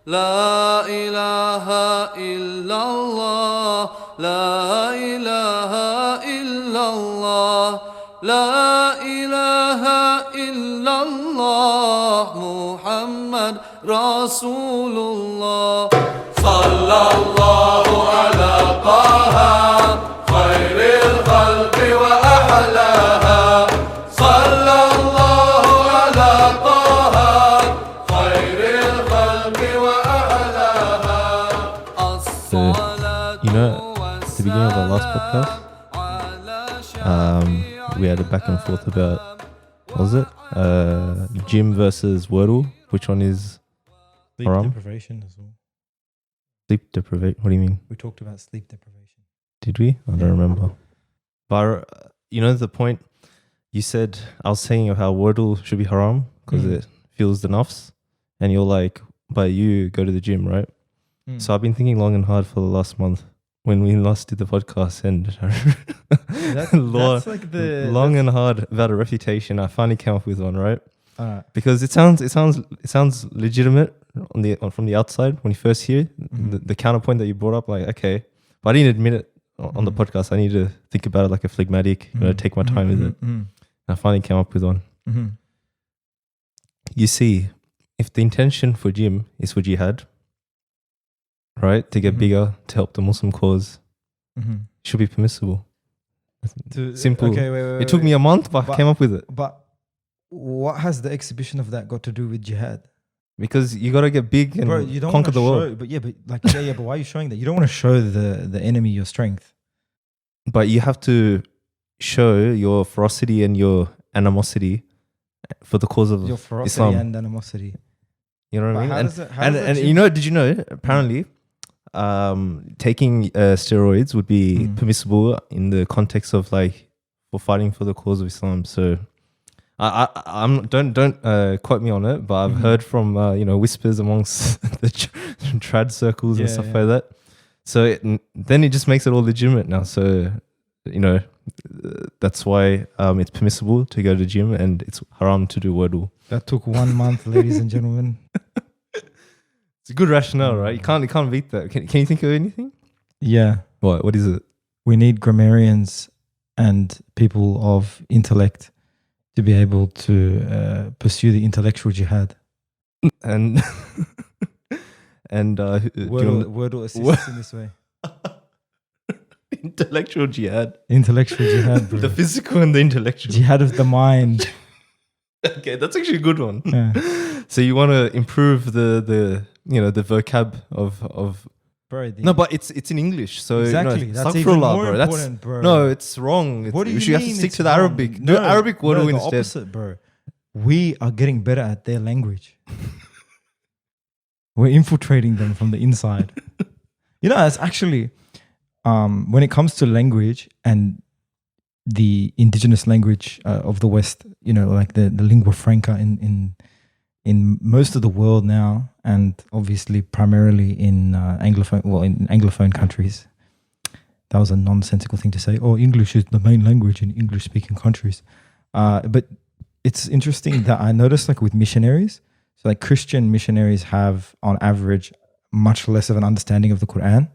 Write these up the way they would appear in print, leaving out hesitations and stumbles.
لا إله إلا الله لا إله إلا الله لا إله إلا الله محمد رسول الله صلى الله على طه خير الخلق وأحلاها صلى الله على طه خير الخلق وأحلاها At the beginning of our last podcast, we had a back and forth about, what was it? Gym versus Wordle. Which one is Sleep haram? deprivation as well. Sleep deprivation? What do you mean? We talked about sleep deprivation. Did we? I don't remember. But the point you said, I was saying how Wordle should be haram because it fills the nafs, and you're like, but you go to the gym, right? So I've been thinking long and hard for the last month when we last did the podcast, and That's like the long and hard about a refutation. I finally came up with one, right? Alright. Because it sounds legitimate from the outside when you first hear the counterpoint that you brought up. Like, okay, but I didn't admit it on the podcast. I need to think about it like a phlegmatic, take my time with it. I finally came up with one. You see, if the intention for gym is for jihad, right, to get bigger, to help the Muslim cause, it should be permissible. Simple. Okay, wait, it took me a month, but I came up with it. But what has the exhibition of that got to do with jihad? Because you got to get big and Bro, you don't conquer the show, world. But why are you showing that? You don't want to show the enemy your strength. But you have to show your ferocity and your animosity for the cause of Your ferocity Islam. and animosity. You know what I But mean? how And, does it- how and, does and that you know, did you know, apparently, taking steroids would be permissible in the context of like for fighting for the cause of Islam. So I'm don't quote me on it, but I've heard from whispers amongst the trad circles and stuff like that. So then it just makes it all legitimate now. So that's why it's permissible to go to the gym and it's haram to do wudu. That took 1 month, ladies and gentlemen. It's a good rationale, right? You can't beat that. Can you think of anything? Yeah. What is it? We need grammarians and people of intellect to be able to pursue the intellectual jihad. And Wordle assists in this way. intellectual jihad. Intellectual jihad, bro. The physical and the intellectual. Jihad of the mind. Okay, that's actually a good one. Yeah. So you want to improve the vocab of Bro, no, but it's in English, so exactly. That's astaghfirullah, even more bro. important, bro. No, it's wrong. What do you have to mean stick it's to the wrong? Arabic. Do Arabic wudu the instead. opposite, bro. We are getting better at their language. We're infiltrating them from the inside. It's actually when it comes to language and the indigenous language of the West, like the lingua franca in most of the world now, and obviously primarily in Anglophone countries. That was a nonsensical thing to say. Oh, English is the main language in English-speaking countries. But it's interesting that I noticed, like with missionaries, so like Christian missionaries have, on average, much less of an understanding of the Quran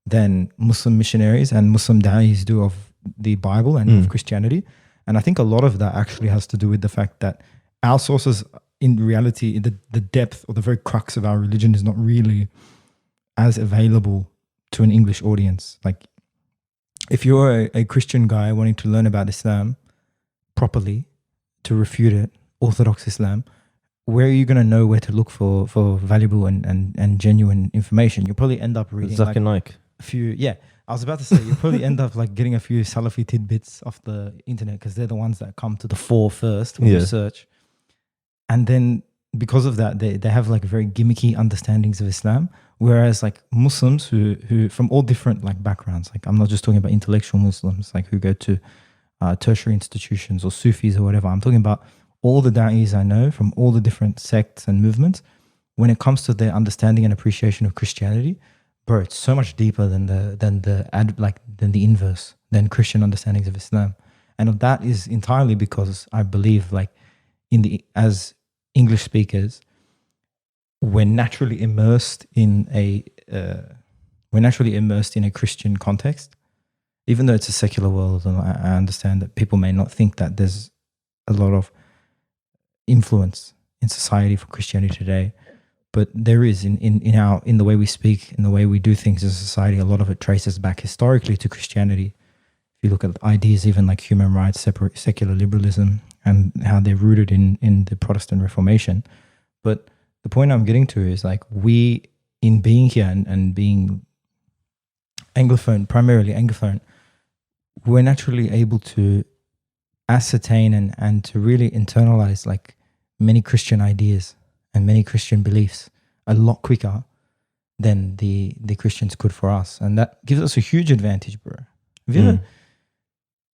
than Muslim missionaries and Muslim da'is do of the Bible and of Christianity. And I think a lot of that actually has to do with the fact that our sources, in reality, the depth or the very crux of our religion is not really as available to an English audience. Like, if you're a Christian guy wanting to learn about Islam properly, to refute it, Orthodox Islam, where are you going to know where to look for valuable and genuine information? You'll probably end up reading Zakir Naik. a few. Yeah, I was about to say, you'll probably end up like getting a few Salafi tidbits off the internet because they're the ones that come to the fore first when you search. And then because of that, they have like very gimmicky understandings of Islam. Whereas like Muslims who from all different like backgrounds, like I'm not just talking about intellectual Muslims, like who go to tertiary institutions or Sufis or whatever. I'm talking about all the da'is I know from all the different sects and movements. When it comes to their understanding and appreciation of Christianity, bro, it's so much deeper than the inverse, than Christian understandings of Islam. And that is entirely because I believe, like, as English speakers, we're naturally immersed in a Christian context, even though it's a secular world, and I understand that people may not think that there's a lot of influence in society for Christianity today, but there is in the way we speak, in the way we do things as a society. A lot of it traces back historically to Christianity. If you look at ideas even like human rights, secular liberalism, and how they're rooted in the Protestant Reformation. But the point I'm getting to is like we, in being here and being Anglophone, primarily Anglophone, we're naturally able to ascertain and to really internalize like many Christian ideas and many Christian beliefs a lot quicker than the Christians could for us. And that gives us a huge advantage, bro. Have you ever,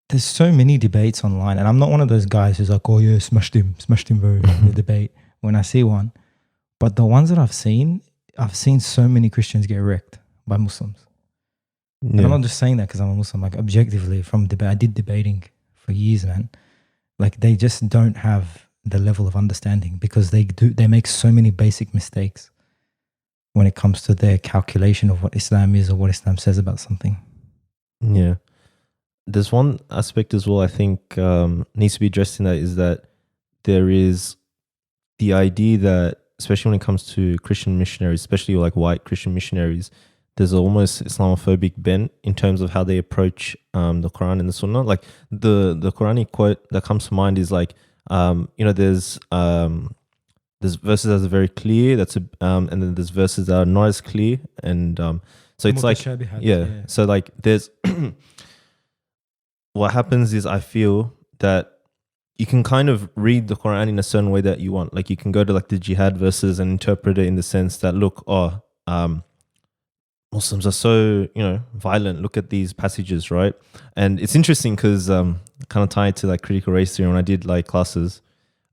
there's so many debates online, and I'm not one of those guys who's like, oh yeah, smashed him, bro, in the debate when I see one. But the ones that I've seen so many Christians get wrecked by Muslims. Yeah. And I'm not just saying that because I'm a Muslim. Like objectively, from debate, I did debating for years, man. Like they just don't have the level of understanding because they make so many basic mistakes when it comes to their calculation of what Islam is or what Islam says about something. Yeah. There's one aspect as well I think needs to be addressed in that, is that there is the idea that, especially when it comes to Christian missionaries, especially like white Christian missionaries, there's almost Islamophobic bent in terms of how they approach the Quran and the Sunnah. Like the Quranic quote that comes to mind is like, there's verses that are very clear, and then there's verses that are not as clear, and so it's like yeah. So like there's what happens is I feel that you can kind of read the Quran in a certain way that you want. Like you can go to like the jihad verses and interpret it in the sense that, look, Muslims are so, violent. Look at these passages, right? And it's interesting because kind of tied to like critical race theory when I did like classes.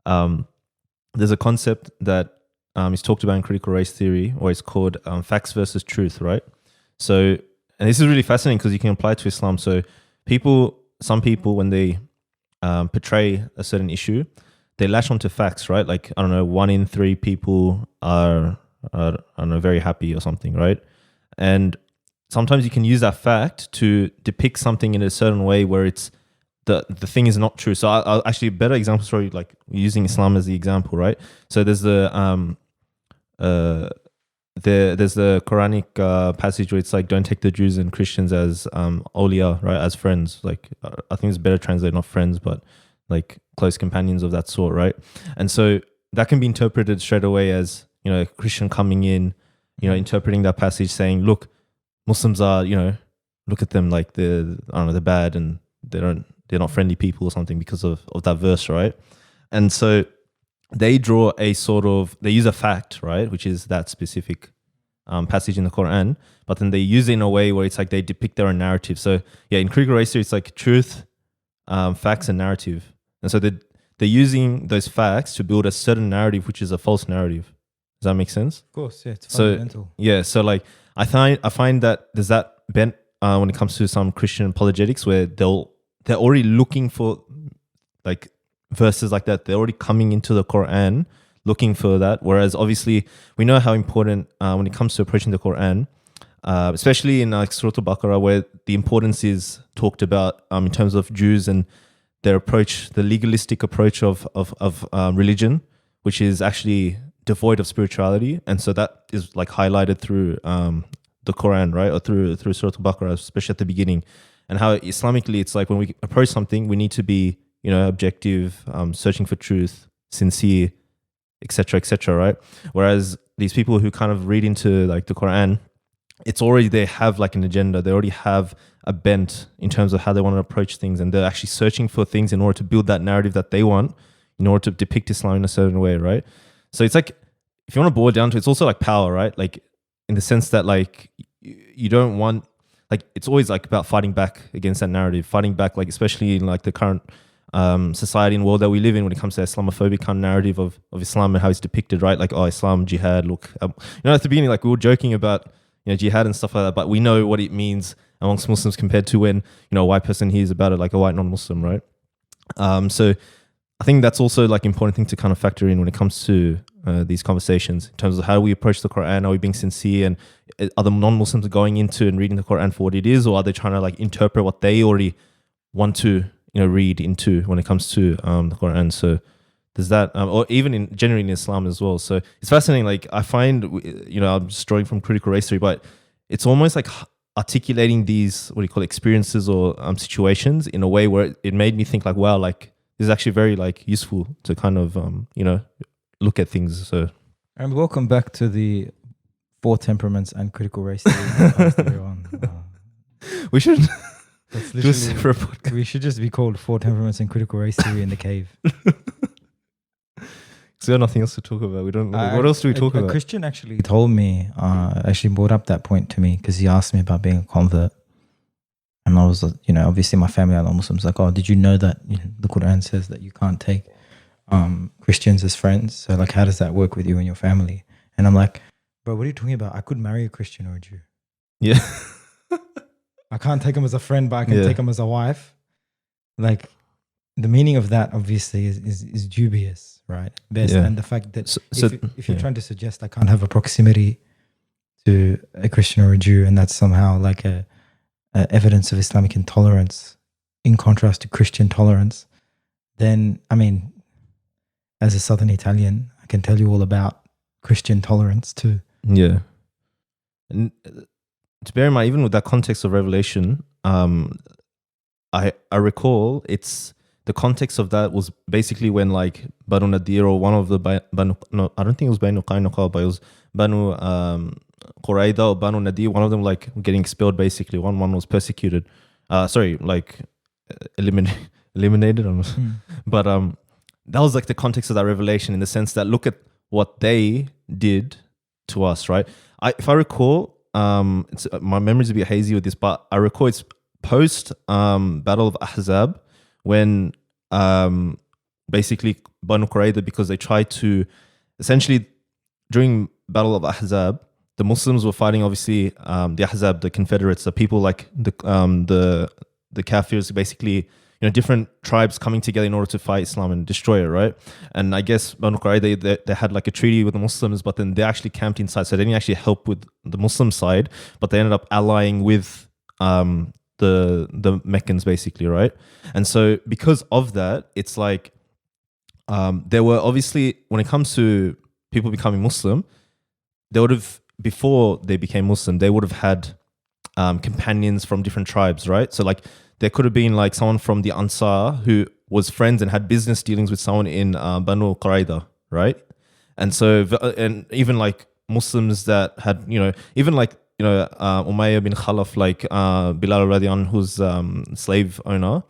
There's a concept that is talked about in critical race theory, or it's called facts versus truth, right? So, and this is really fascinating because you can apply it to Islam. So some people, when they portray a certain issue, they lash onto facts, right? Like, I don't know, 1 in 3 people are I don't know, very happy or something, right? And sometimes you can use that fact to depict something in a certain way where it's the thing is not true. So I'll actually, better example story, like using Islam as the example, right? So there's the Quranic passage where it's like, don't take the Jews and Christians as awliya, right, as friends. Like I think it's better translated, not friends, but like close companions of that sort, right? And so that can be interpreted straight away as, a Christian coming in, interpreting that passage, saying, look, Muslims are, look at them like they're bad and they're not friendly people or something because of that verse, right? And so they draw they use a fact, right, which is that specific passage in the Quran, but then they use it in a way where it's like they depict their own narrative. So yeah, in critical race theory, it's like truth, facts, and narrative. And so they're using those facts to build a certain narrative, which is a false narrative. Does that make sense? Of course, yeah, it's fundamental. So like I find that there's that bent when it comes to some Christian apologetics where they're already looking for like verses like that. They're already coming into the Quran looking for that. Whereas obviously we know how important when it comes to approaching the Quran, especially in like Surah Al-Baqarah, where the importance is talked about in terms of Jews and their approach, the legalistic approach of religion, which is actually devoid of spirituality. And so that is like highlighted through the Quran, right? Or through Surah Al-Baqarah, especially at the beginning. And how Islamically, it's like when we approach something, we need to be, objective, searching for truth, sincere, etc., right? Whereas these people who kind of read into like the Quran, it's already, they have like an agenda. They already have a bent in terms of how they want to approach things. And they're actually searching for things in order to build that narrative that they want, in order to depict Islam in a certain way, right? So it's like, if you want to boil it down to, it's also like power, right? Like in the sense that like you don't want, like it's always like about fighting back against that narrative, fighting back, like especially in like the current society and world that we live in when it comes to Islamophobic kind of narrative of Islam and how it's depicted, right? Like, oh, Islam, jihad, look, at the beginning, like we were joking about, jihad and stuff like that, but we know what it means amongst Muslims compared to when, a white person hears about it, like a white non-Muslim, right? So I think that's also like important thing to kind of factor in when it comes to these conversations in terms of how we approach the Quran. Are we being sincere, and are the non-Muslims going into and reading the Quran for what it is, or are they trying to like interpret what they already want to read into when it comes to the Quran? So there's that, or even generally in Islam as well. So it's fascinating. Like I find, I'm just drawing from critical race theory, but it's almost like articulating these experiences or situations in a way where it made me think like, wow, like this is actually very like useful to kind of look at things. So, and welcome back to the 4 temperaments and critical race theory. We should That's do a separate podcast. We should just be called 4 temperaments and critical race theory in the cave. So we have nothing else to talk about. We don't. What else do we talk about? A Christian actually told me, actually brought up that point to me because he asked me about being a convert. And I was, obviously my family are not Muslims. Like, oh, did you know that the Quran says that you can't take Christians as friends? So like, how does that work with you and your family? And I'm like, bro, what are you talking about? I could marry a Christian or a Jew. Yeah. I can't take him as a friend, but I can take him as a wife. Like, the meaning of that obviously is dubious, right? And the fact that if you're trying to suggest I can't have a proximity to a Christian or a Jew, and that's somehow like a evidence of Islamic intolerance in contrast to Christian tolerance, then I mean, as a Southern Italian, I can tell you all about Christian tolerance too. Yeah. And to bear in mind, even with that context of Revelation, I recall the context of that was basically when like Banu Nadir or one of the Banu, no, I don't think it was Banu Qaynuqa, but it was Banu Qurayza or Banu Nadir. One of them like getting expelled basically. One was persecuted. Eliminated. But that was like the context of that revelation in the sense that look at what they did to us, right? If I recall, my memory's a bit hazy with this, but I recall it's post Battle of Ahzab when basically Banu Qurayza, because they tried to essentially during Battle of Ahzab, the Muslims were fighting obviously the Ahzab, the Confederates, the people like the Kafirs, basically different tribes coming together in order to fight Islam and destroy it, right? And I guess Banu Qurayza, they had like a treaty with the Muslims, but then they actually camped inside, so they didn't actually help with the Muslim side, but they ended up allying with the Meccans basically, right? And so because of that, it's like there were obviously, when it comes to people becoming Muslim, they would have, before they became Muslim, they would have had companions from different tribes, right? So like there could have been like someone from the Ansar who was friends and had business dealings with someone in Banu Qurayza, right? And so, and even like Muslims that had, even like, Umayyah bin Khalaf, like Bilal radiyan, who's slave owner,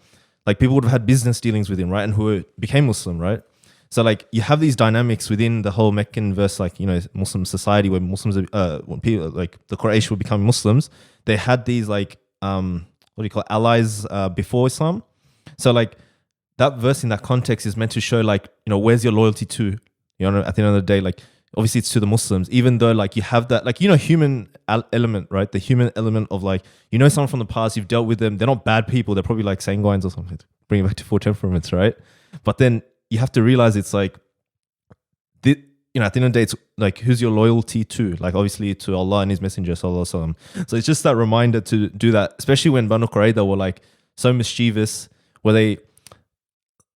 like people would have had business dealings with him, right? And who became Muslim, right? So like you have these dynamics within the whole Meccan versus like, Muslim society where Muslims, when people like the Quraysh were becoming Muslims, they had these like, allies before Islam. So like that verse in that context is meant to show like, where's your loyalty to, at the end of the day, like obviously it's to the Muslims, even though like you have that, like, human element, right? The human element of like, someone from the past, you've dealt with them. They're not bad people. They're probably like sanguines or something. Bring it back to 4 temperaments, right? But then you have to realize it's like, at the end of the day, it's like, who's your loyalty to? Like, obviously to Allah and His Messenger, sallallahu alaihi wasallam. So it's just that reminder to do that, especially when Banu Qurayza were like so mischievous, where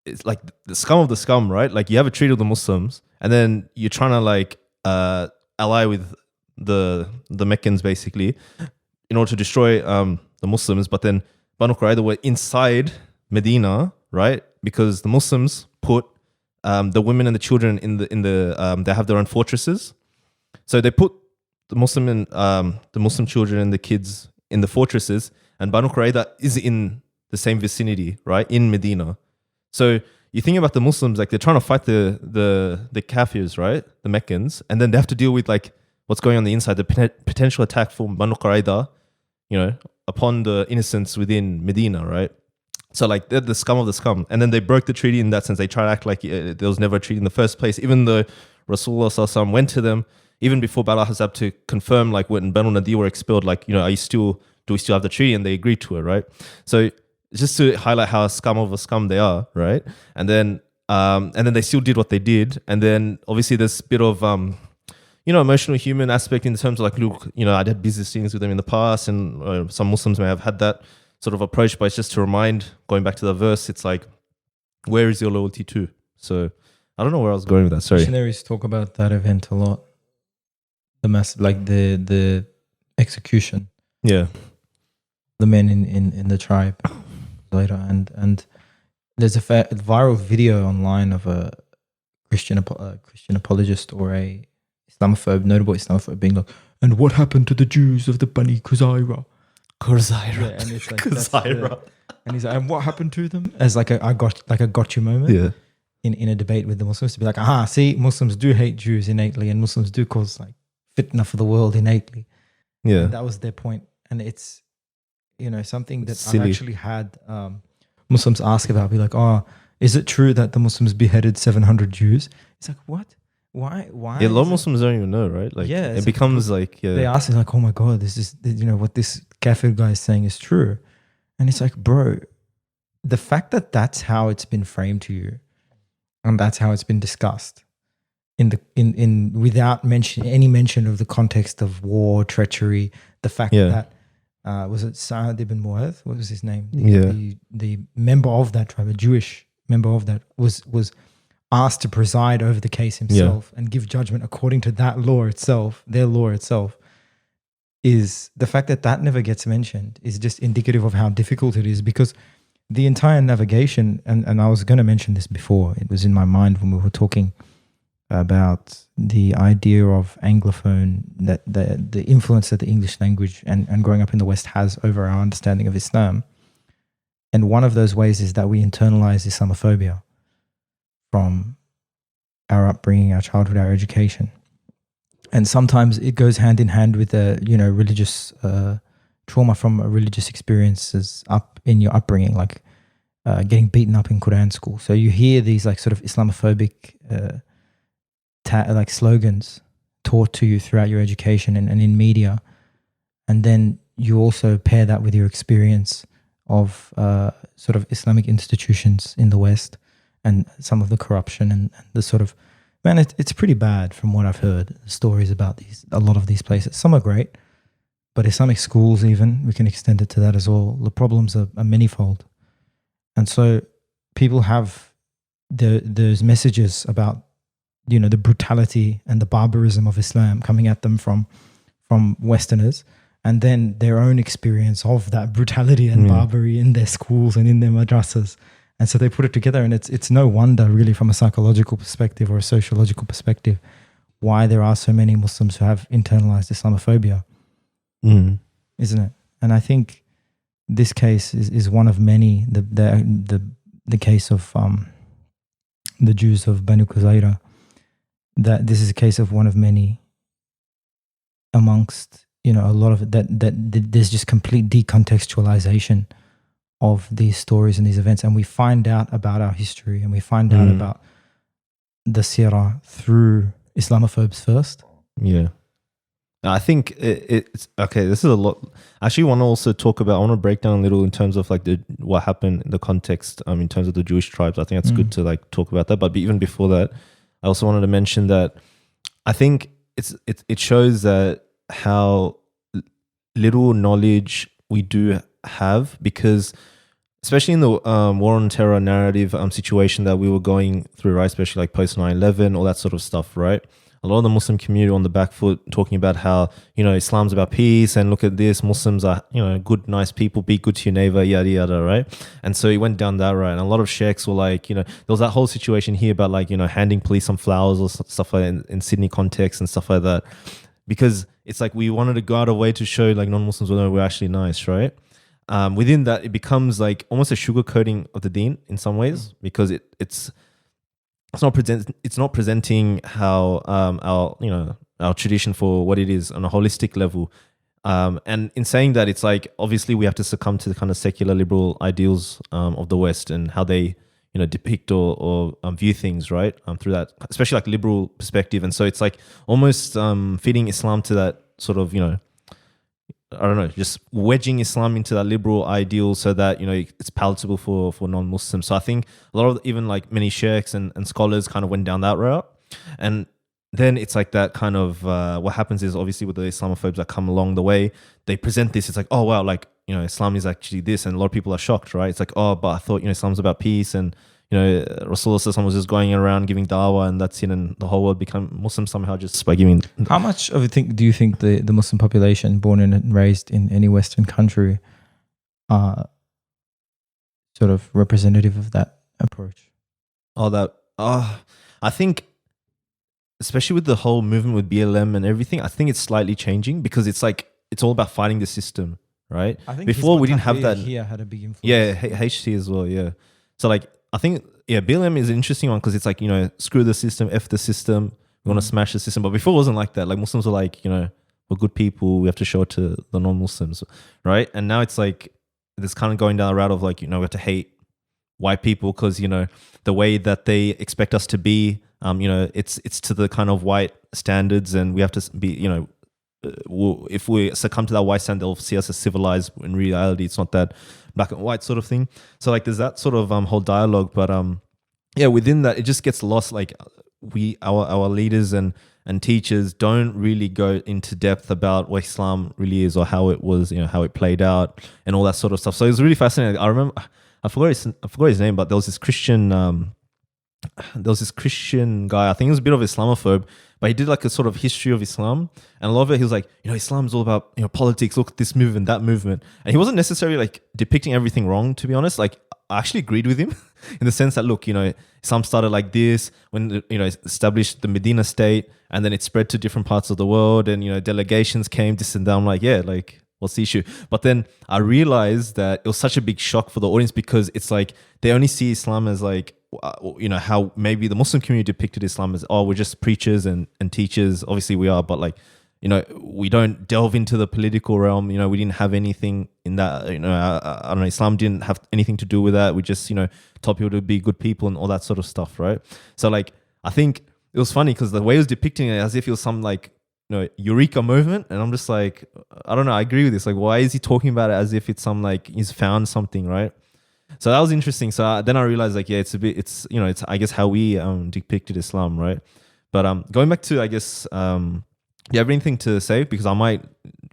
it's like the scum of the scum, right? Like you have a treaty with the Muslims, and then you're trying to like ally with the Meccans basically in order to destroy the Muslims. But then Banu Qurayza were inside Medina, right? Because the Muslims put the women and the children in the they have their own fortresses, so they put the Muslim children and the kids in the fortresses, and Banu Qurayza is in the same vicinity, right, in Medina. So you think about the Muslims, like they're trying to fight the Kafirs, right, the Meccans, and then they have to deal with like what's going on the inside, the potential attack from Banu Qurayza, upon the innocents within Medina, right? So like they're the scum of the scum, and then they broke the treaty in that sense. They try to act like there was never a treaty in the first place, even though Rasulullah sallallahu alaihi wasallam went to them even before Battle Ahzab to confirm, like when Banu Nadir were expelled, like do we still have the treaty? And they agreed to it, right? So just to highlight how scum of a scum they are, right? And then And then they still did what they did. And then obviously this bit of, emotional human aspect in terms of like, look, I did business things with them in the past, and some Muslims may have had that sort of approach, but it's just to remind, going back to the verse, it's like, where is your loyalty to? So I don't know where I was going with that. Sorry. Missionaries talk about that event a lot. The execution. Yeah. The men in the tribe later, and there's a viral video online of a Christian apologist or a notable Islamophobe being like, and what happened to the Jews of the Banu Qurayza? Yeah, and it's like and he's like, and what happened to them? As like a gotcha moment. Yeah. In a debate with the Muslims, to be like, aha, see, Muslims do hate Jews innately, and Muslims do cause like fitna for the world innately. Yeah. And that was their point, and it's something that Silly. I've actually had Muslims ask about. Be like, oh, is it true that the Muslims beheaded 700 Jews? It's like, what? Why? Yeah, a lot of Muslims don't even know, right? Like, yeah, it becomes like, they ask me like, oh my god, this is what this kafir guy is saying is true, and it's like, bro, the fact that that's how it's been framed to you, and that's how it's been discussed, in without any mention of the context of war, treachery, the fact that was it Sa'ad ibn Mu'adh? What was his name? The member of that tribe, a Jewish member of that, was asked to preside over the case himself and give judgment according to that law itself, their law itself. Is the fact that never gets mentioned is just indicative of how difficult it is, because the entire navigation, and I was going to mention this before, it was in my mind when we were talking about the idea of Anglophone, that the influence that the English language and growing up in the West has over our understanding of Islam. And one of those ways is that we internalize Islamophobia from our upbringing, our childhood, our education. And sometimes it goes hand in hand with religious trauma from religious experiences up in your upbringing, like getting beaten up in Quran school. So you hear these like sort of Islamophobic like slogans taught to you throughout your education and in media, and then you also pair that with your experience of sort of Islamic institutions in the West and some of the corruption and the sort of, man, it's pretty bad from what I've heard, the stories about a lot of these places. Some are great, but Islamic schools, even, we can extend it to that as well. The problems are manifold. And so people have those messages about, the brutality and the barbarism of Islam coming at them from Westerners, and then their own experience of that brutality and barbary in their schools and in their madrasas. And so they put it together, and it's no wonder really from a psychological perspective or a sociological perspective why there are so many Muslims who have internalized Islamophobia. Isn't it? And I think this case is one of many. The case of the Jews of Banu Qurayza, that this is a case of one of many amongst a lot of it, that there's just complete decontextualization of these stories and these events, and we find out about our history and we find out about the Seerah through Islamophobes first. Yeah. I think it's okay. This is a lot. I actually want to also talk about, I want to break down a little in terms of like what happened in the context in terms of the Jewish tribes. I think it's good to like talk about that. But even before that, I also wanted to mention that I think it shows that how little knowledge we do have, because especially in the war on terror narrative situation that we were going through, right? Especially like post 9/11, all that sort of stuff, right? A lot of the Muslim community on the back foot talking about how, Islam's about peace, and look at this, Muslims are, good, nice people, be good to your neighbor, yada, yada, right? And so he went down that road. And a lot of sheikhs were like, there was that whole situation here about like, handing police some flowers or stuff like that in Sydney context and stuff like that. Because it's like we wanted to go out of way to show like non-Muslims, well, no, we're actually nice, right? Within that, it becomes like almost a sugarcoating of the deen in some ways, because it's not presenting how our tradition for what it is on a holistic level, and in saying that, it's like obviously we have to succumb to the kind of secular liberal ideals of the West and how they depict or view things, right, through that especially like liberal perspective. And so it's like almost fitting Islam to that sort of I don't know, just wedging Islam into that liberal ideal so that, it's palatable for non-Muslims. So I think a lot of even like many sheikhs and scholars kind of went down that route. And then it's like that kind of, what happens is obviously with the Islamophobes that come along the way, they present this, it's like, oh, wow, like, Islam is actually this. And a lot of people are shocked, right? It's like, oh, but I thought, Islam's about peace and, Rasulullah was just going around giving dawah and that's it, and the whole world become Muslim somehow just by giving. How much of it do you think the Muslim population born and raised in any Western country are sort of representative of that approach? I think, especially with the whole movement with BLM and everything, I think it's slightly changing because it's like, it's all about fighting the system, right? I think before we didn't have that. Here had a big influence. Yeah, HT as well, yeah. So like, I think, BLM is an interesting one because it's like, screw the system, F the system, we want to smash the system. But before it wasn't like that. Like Muslims were like, we're good people, we have to show it to the non-Muslims, right? And now it's like, it's kind of going down the route of like, we have to hate white people because, the way that they expect us to be, it's to the kind of white standards and we have to be, if we succumb to that white standard, they'll see us as civilized. In reality, it's not that black and white sort of thing. So like, there's that sort of whole dialogue, but within that, it just gets lost. Like our leaders and teachers don't really go into depth about what Islam really is or how it was, how it played out and all that sort of stuff. So it was really fascinating. I remember, I forgot his name, but there was this Christian guy. I think he was a bit of Islamophobe, but he did like a sort of history of Islam, and a lot of it he was like, Islam is all about politics. Look at this movement, that movement, and he wasn't necessarily like depicting everything wrong. To be honest, like I actually agreed with him in the sense that look, Islam started like this when established the Medina state, and then it spread to different parts of the world, and delegations came this and that. I'm like, yeah, like what's the issue? But then I realized that it was such a big shock for the audience because it's like they only see Islam as like, how maybe the Muslim community depicted Islam as, oh, we're just preachers and teachers. Obviously we are, but like, we don't delve into the political realm. We didn't have anything in that, I don't know, Islam didn't have anything to do with that. We just, taught people to be good people and all that sort of stuff, right? So like, I think it was funny because the way he was depicting it as if it was some like, eureka movement, and I'm just like, I don't know, I agree with this. Like, why is he talking about it as if it's some like he's found something, right? So that was interesting. So then I realized like, yeah, it's I guess how we depicted Islam, right? But going back to, I guess, do you have anything to say? Because I might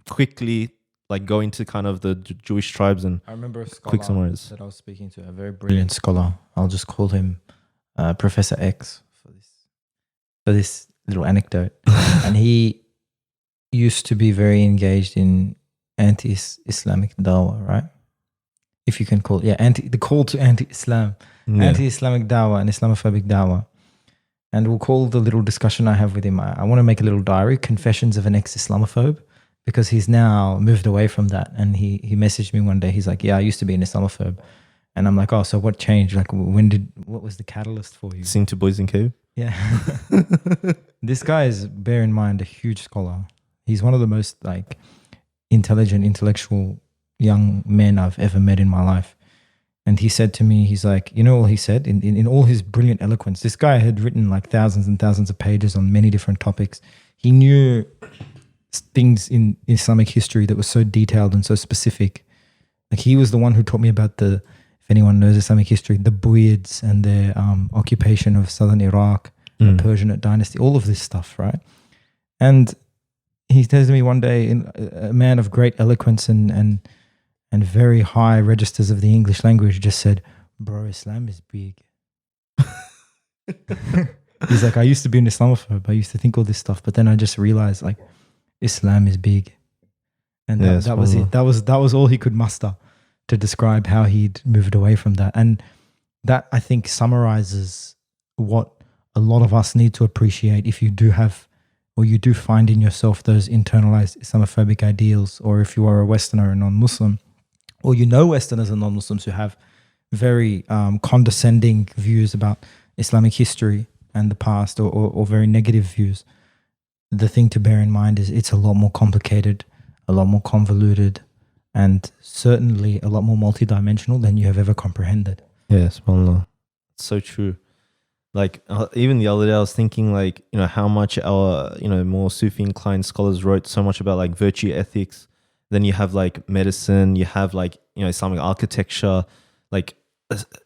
quickly like go into kind of the Jewish tribes and I remember a quick scholar summaries that I was speaking to, a very brilliant scholar. I'll just call him Professor X for this little anecdote, and he used to be very engaged in anti-Islamic dawah, right? If you can call it, the call to anti-Islam, anti-Islamic dawah and Islamophobic dawah. And we'll call the little discussion I have with him, I want to make a little diary, Confessions of an Ex-Islamophobe, because he's now moved away from that. And he messaged me one day, he's like, yeah, I used to be an Islamophobe. And I'm like, oh, so what changed? Like, what was the catalyst for you? Sing to Boys in Cave. Yeah. This guy is, bear in mind, a huge scholar. He's one of the most like intelligent, intellectual young men I've ever met in my life. And he said to me, he's like, what he said in all his brilliant eloquence, this guy had written like thousands and thousands of pages on many different topics. He knew things in Islamic history that were so detailed and so specific. Like he was the one who taught me about if anyone knows Islamic history, the Buyids and their occupation of southern Iraq, the Persianate dynasty, all of this stuff, right? And he says to me one day, a man of great eloquence and very high registers of the English language, just said, bro, Islam is big. He's like, I used to be an Islamophobe. I used to think all this stuff, but then I just realized like Islam is big. And that was it. That was all he could muster to describe how he'd moved away from that. And that, I think, summarizes what a lot of us need to appreciate if you do have, or you do find in yourself those internalized Islamophobic ideals, or if you are a Westerner and non-Muslim, or Westerners and non-Muslims who have very condescending views about Islamic history and the past, or very negative views. The thing to bear in mind is it's a lot more complicated, a lot more convoluted, and certainly a lot more multidimensional than you have ever comprehended. Yes, subhanAllah. It's so true. Like even the other day I was thinking like, how much our, more Sufi inclined scholars wrote so much about like virtue ethics Then you have like medicine, you have like, Islamic architecture, like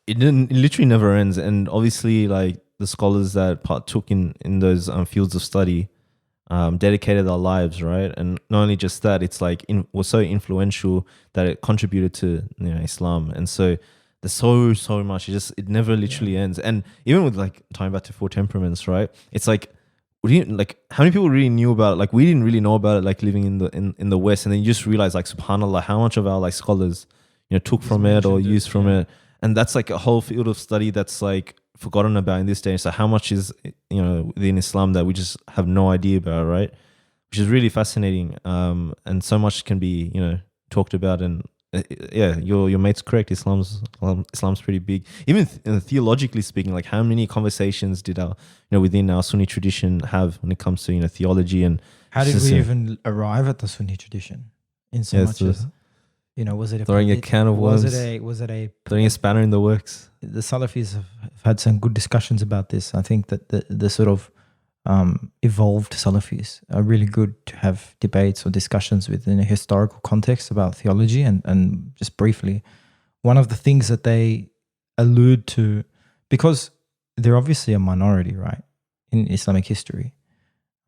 it literally never ends. And obviously like the scholars that partook in those fields of study dedicated their lives, right? And not only just that, it's like was so influential that it contributed to Islam. And so there's so much. It never literally ends. And even with like tying back to Four Temperaments, right? It's like how many people really knew about it? Like we didn't really know about it, like living in the West, and then you just realize, like, subhanallah, how much of our like scholars took from it or used from it. And that's like a whole field of study that's like forgotten about in this day. So how much is within Islam that we just have no idea about, right? Which is really fascinating. And so much can be talked about. And yeah, your mate's correct. Islam's pretty big. Even theologically speaking, like how many conversations did our within our Sunni tradition have when it comes to theology, and how did we even arrive at the Sunni tradition? In so much as was it throwing a can of worms? Was it a throwing a spanner in the works? The Salafis have had some good discussions about this. I think that the sort of evolved Salafis are really good to have debates or discussions within a historical context about theology. And just briefly, one of the things that they allude to, because they're obviously a minority, right, in Islamic history.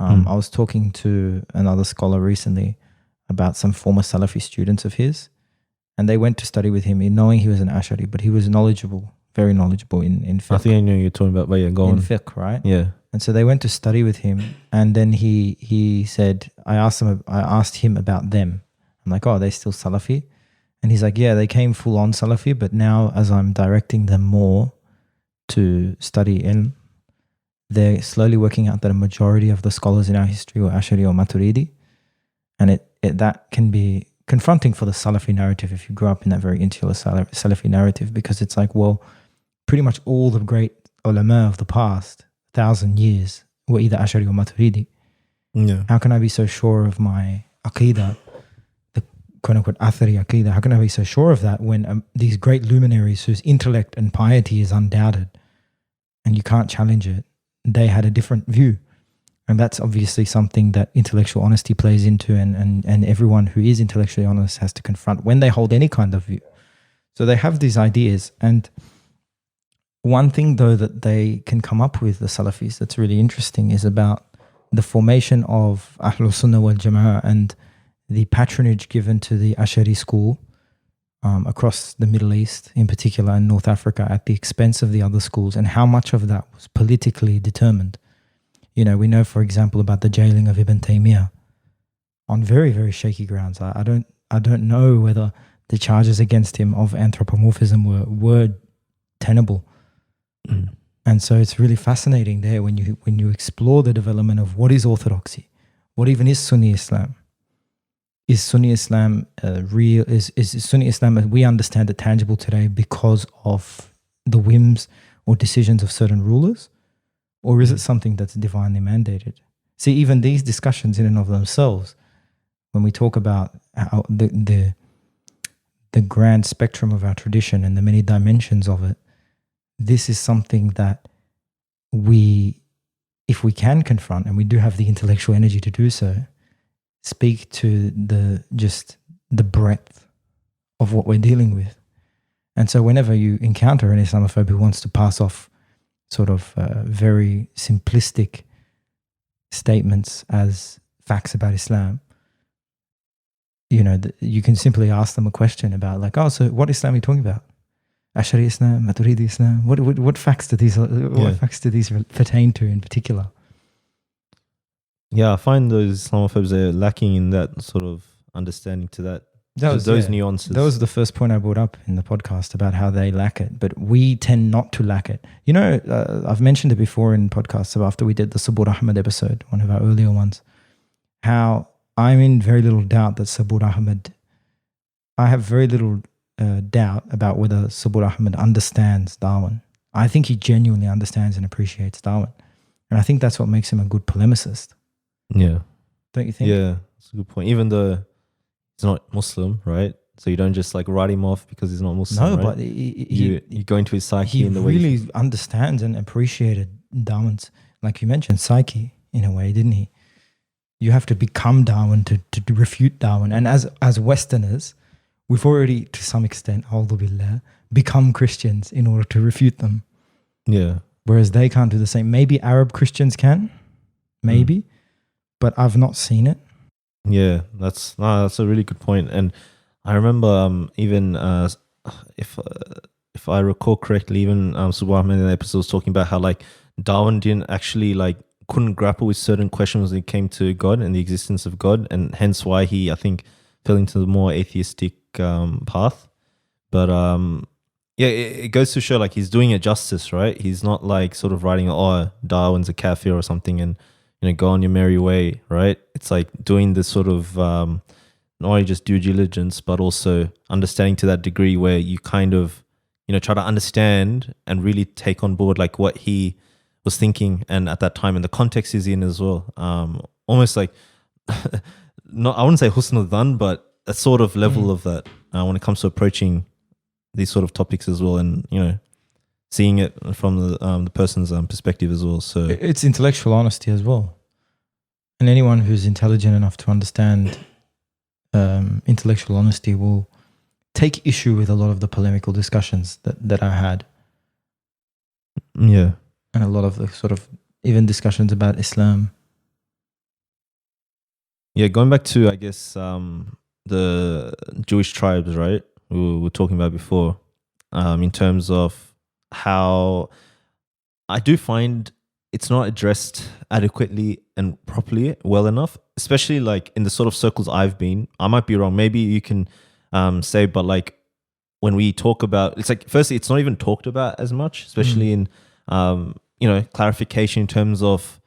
I was talking to another scholar recently about some former Salafi students of his, and they went to study with him, knowing he was an Ash'ari, but he was knowledgeable, very knowledge in fiqh. I think I knew you were talking about, but yeah, go on. In fiqh, right? Yeah. And so they went to study with him, and then he said, I asked him about them. I'm like, oh, are they still Salafi? And he's like, yeah, they came full on Salafi, but now as I'm directing them more to study ilm, they're slowly working out that a majority of the scholars in our history were Ash'ari or Maturidi. And that can be confronting for the Salafi narrative if you grew up in that very insular Salafi narrative, because it's like, well, pretty much all the great ulama of the past 1,000 years were either Ash'ari or Maturidi. Yeah. How can I be so sure of my Aqidah, the quote-unquote Athari Aqidah? How can I be so sure of that when these great luminaries whose intellect and piety is undoubted and you can't challenge it, they had a different view? And that's obviously something that intellectual honesty plays into, and everyone who is intellectually honest has to confront when they hold any kind of view. So they have these ideas. And one thing, though, that they can come up with, the Salafis, that's really interesting is about the formation of Ahlul Sunnah wal Jama'ah and the patronage given to the Ash'ari school across the Middle East, in particular, and North Africa, at the expense of the other schools, and how much of that was politically determined. We know, for example, about the jailing of Ibn Taymiyyah on very, very shaky grounds. I don't know whether the charges against him of anthropomorphism were tenable. And so it's really fascinating there when you explore the development of what is orthodoxy, what even is Sunni Islam. Is Sunni Islam real? Is Sunni Islam as we understand it tangible today because of the whims or decisions of certain rulers? Or is it something that's divinely mandated? See, even these discussions in and of themselves, when we talk about how the grand spectrum of our tradition and the many dimensions of it, this is something that if we can confront, and we do have the intellectual energy to do so, speak to the breadth of what we're dealing with. And so whenever you encounter an Islamophobe who wants to pass off sort of very simplistic statements as facts about Islam, you can simply ask them a question about, like, oh, so what Islam are you talking about? Ash'ari Islam, Maturidi Islam. What facts do these pertain to in particular? Yeah, I find those Islamophobes are lacking in that sort of understanding to that. Those nuances. That was the first point I brought up in the podcast about how they lack it, but we tend not to lack it. I've mentioned it before in podcasts after we did the Sabur Ahmed episode, one of our earlier ones, how I'm in very little doubt that Sabur Ahmed, I have very little doubt about whether Sabur Ahmed understands Darwin. I think he genuinely understands and appreciates Darwin. And I think that's what makes him a good polemicist. Yeah. Don't you think? Yeah, that's a good point. Even though he's not Muslim, right? So you don't just like write him off because he's not Muslim. No, right? but you go into his psyche in the way he really understands and appreciated Darwin's, like you mentioned, psyche in a way, didn't he? You have to become Darwin to refute Darwin. And as Westerners, we've already, to some extent, A'udhu billah, become Christians in order to refute them. Yeah. Whereas they can't do the same. Maybe Arab Christians can, maybe, but I've not seen it. Yeah, that's a really good point. And I remember even if I recall correctly, even Subah Ahmed in the episode was talking about how like Darwin didn't actually couldn't grapple with certain questions when it came to God and the existence of God, and hence why he, I think, fell into the more atheistic path. But yeah, it goes to show like he's doing it justice, right? He's not like sort of writing, oh, Darwin's a kafir or something, and go on your merry way, right? It's like doing this sort of not only just due diligence, but also understanding to that degree where you kind of try to understand and really take on board like what he was thinking and at that time and the context he's in as well. Almost like not, I wouldn't say husn al-dhan, but a sort of level of that when it comes to approaching these sort of topics as well, and seeing it from the person's perspective as well. So it's intellectual honesty as well, and anyone who's intelligent enough to understand intellectual honesty will take issue with a lot of the polemical discussions that I had. Yeah. And a lot of the sort of even discussions about Islam. Yeah, going back to, I guess, the Jewish tribes, right? We were talking about before, in terms of how I do find it's not addressed adequately and properly well enough, especially like in the sort of circles I've been. I might be wrong. Maybe you can say, but like when we talk about, it's like, firstly, it's not even talked about as much, especially in clarification in terms of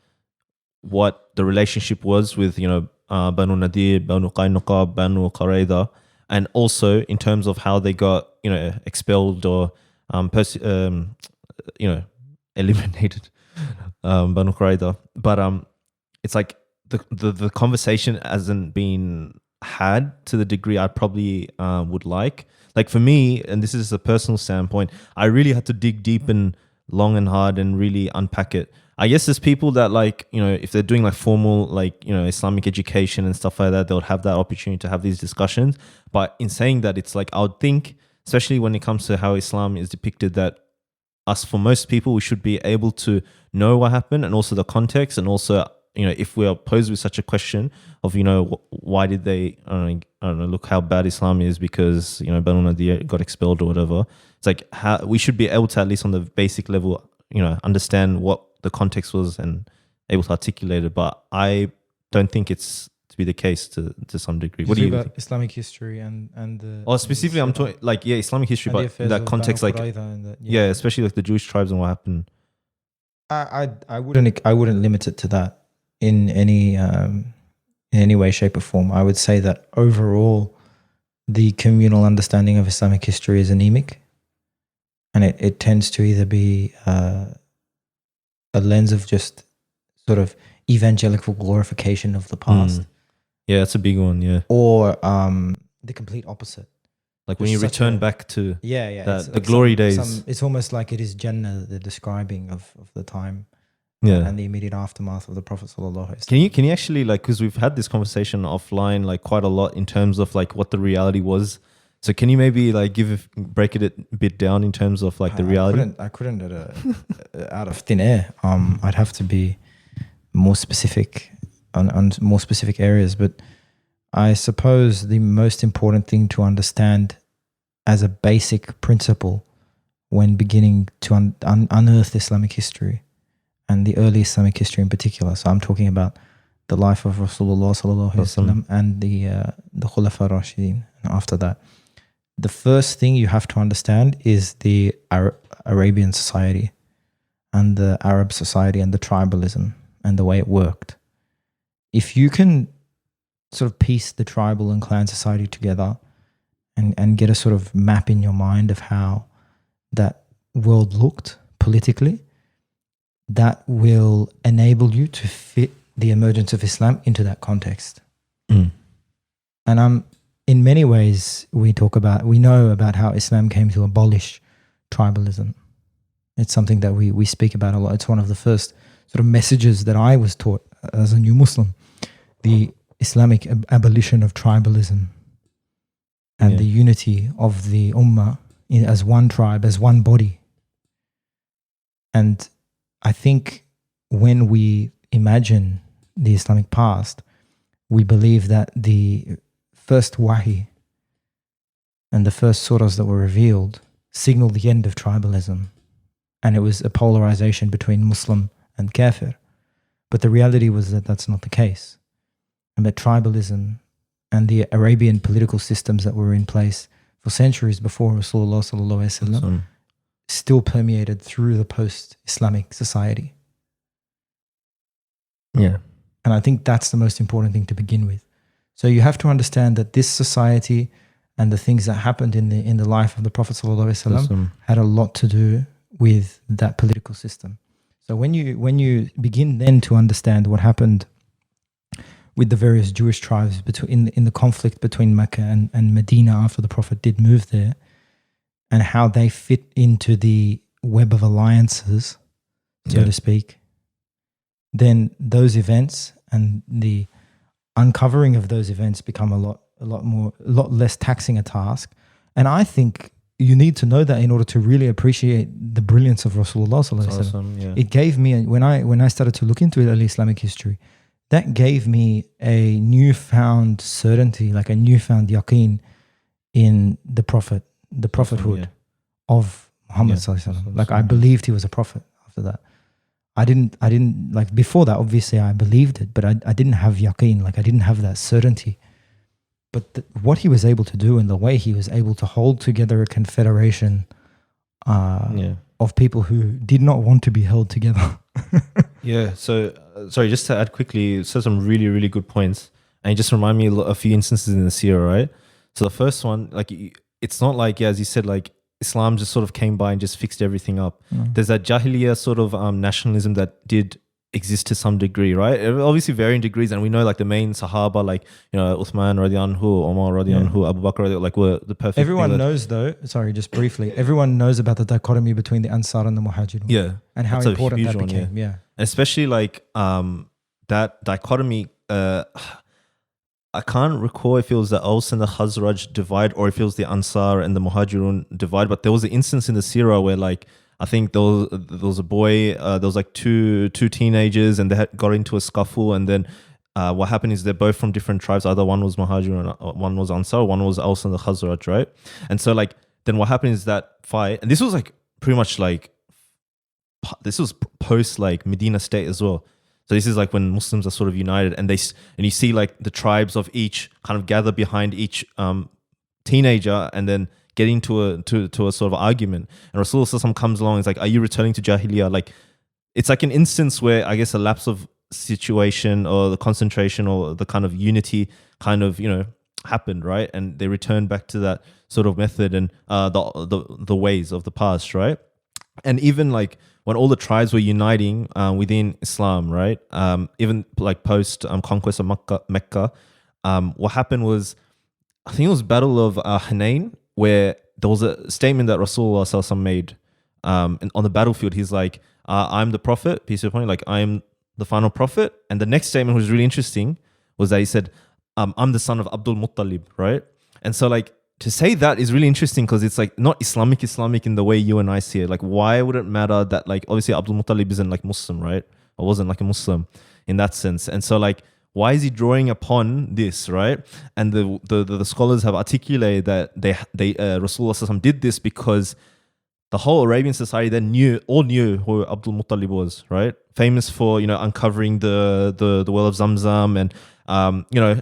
what the relationship was with, Banu Nadir, Banu Qaynuqa, Banu Qurayza, and also in terms of how they got, expelled or, eliminated, Banu Qurayza. But it's like the conversation hasn't been had to the degree I probably would like. Like for me, and this is a personal standpoint, I really had to dig deep and long and hard and really unpack it. I guess there's people that like, if they're doing like formal, like, Islamic education and stuff like that, they'll have that opportunity to have these discussions. But in saying that, it's like, I would think, especially when it comes to how Islam is depicted, that for most people, we should be able to know what happened and also the context, and also, if we are posed with such a question of, why did they, I don't know, look how bad Islam is because, Banu Nadir got expelled or whatever. It's like, how we should be able to, at least on the basic level, understand what the context was and able to articulate it. But I don't think it's to be the case to some degree. What do you think? About Islamic history and the... Oh, specifically, I'm talking like, Islamic history, but in that context, like, especially like the Jewish tribes and what happened. I wouldn't limit it to that in any way, shape or form. I would say that overall, the communal understanding of Islamic history is anemic, and it tends to either be a lens of just sort of evangelical glorification of the past. Yeah, that's a big one, yeah. Or the complete opposite. Like when you return back to the like glory days. It's almost like it is Jannah, the describing of the time and the immediate aftermath of the Prophet sallallahu alaihi wasallam. Can you actually, like, because we've had this conversation offline like quite a lot in terms of like what the reality was. So can you maybe like break it a bit down in terms of like the reality? I couldn't out of thin air. I'd have to be more specific on more specific areas. But I suppose the most important thing to understand as a basic principle when beginning to unearth Islamic history, and the early Islamic history in particular. So I'm talking about the life of Rasulullah sallallahu alaihi wasallam and the Khulafa Rashidin. After that, the first thing you have to understand is the Arabian society and the Arab society and the tribalism and the way it worked. If you can sort of piece the tribal and clan society together and get a sort of map in your mind of how that world looked politically, that will enable you to fit the emergence of Islam into that context. And in many ways, we know about how Islam came to abolish tribalism. It's something that we speak about a lot. It's one of the first sort of messages that I was taught as a new Muslim. the Islamic abolition of tribalism and the unity of the ummah as one tribe, as one body. And I think when we imagine the Islamic past, we believe that the first wahi and the first surahs that were revealed signaled the end of tribalism. And it was a polarization between Muslim and kafir. But the reality was that that's not the case. And that tribalism and the Arabian political systems that were in place for centuries before Rasulullah sallallahu alaihi wasallam still permeated through the post-Islamic society. Yeah. And I think that's the most important thing to begin with. So you have to understand that this society and the things that happened in the life of the Prophet sallallahu alaihi wasallam had a lot to do with that political system. So when you begin then to understand what happened with the various Jewish tribes in the conflict between Mecca and Medina after the Prophet did move there, and how they fit into the web of alliances, so to speak, then those events and the uncovering of those events become a lot less taxing a task. And I think you need to know that in order to really appreciate the brilliance of Rasulullah sallallahu alaihi wasallam. It gave me, when I started to look into early Islamic history, that gave me a newfound certainty, like a newfound yaqeen in the prophethood of Muhammad sallallahu alaihi wasallam. Like I believed he was a prophet after that. I didn't like before that, obviously I believed it, but I didn't have yaqeen, like I didn't have that certainty. But what he was able to do and the way he was able to hold together a confederation of people who did not want to be held together. So, sorry, just to add quickly, you said some really, really good points. And you just remind me a few instances in the Seerah, right? So the first one, like, it's not like, as you said, like, Islam just sort of came by and just fixed everything up. There's that Jahiliyyah sort of nationalism that did exist to some degree, right? Obviously varying degrees, and we know like the main Sahaba, like, you know, Uthman radiallahu anhu, Umar radiallahu anhu, Abu Bakr radiallahu, like, were the perfect. Everyone knows though, sorry, just briefly, everyone knows about the dichotomy between the Ansar and the Muhajirun. Yeah. And how important that became. Yeah. Especially like that dichotomy, I can't recall if it was the Aus and the Khazraj divide or if it was the Ansar and the Muhajirun divide, but there was an instance in the Seerah where, like, I think there was a boy, there was like two teenagers, and they got into a scuffle, and then what happened is they're both from different tribes. Either one was Muhajirun, one was Ansar, one was Aus and the Khazraj, right? And so like then what happened is that fight, and this was like pretty much like this was post like Medina state as well. So this is like when Muslims are sort of united, and you see like the tribes of each kind of gather behind each teenager, and then get into a sort of argument. And Rasulullah comes along and is like, are you returning to Jahiliyyah? Like, it's like an instance where I guess a lapse of situation or the concentration or the kind of unity kind of, you know, happened, right? And they returned back to that sort of method and the ways of the past, right? And even like when all the tribes were uniting within Islam, right? Even like post conquest of Mecca, what happened was, I think it was Battle of Hunain, where there was a statement that Rasulullah made on the battlefield. He's like, I'm the prophet, peace be upon you, like I am the final prophet. And the next statement was really interesting, was that he said, I'm the son of Abdul Muttalib, right? And so like to say that is really interesting because it's like not Islamic in the way you and I see it. Like, why would it matter that, like, obviously Abdul Muttalib isn't like Muslim, right? Or wasn't like a Muslim in that sense. And so like, why is he drawing upon this, right? And the scholars have articulated that Rasulullah did this because the whole Arabian society then all knew who Abdul Muttalib was, right? Famous for, you know, uncovering the well of Zamzam and you know,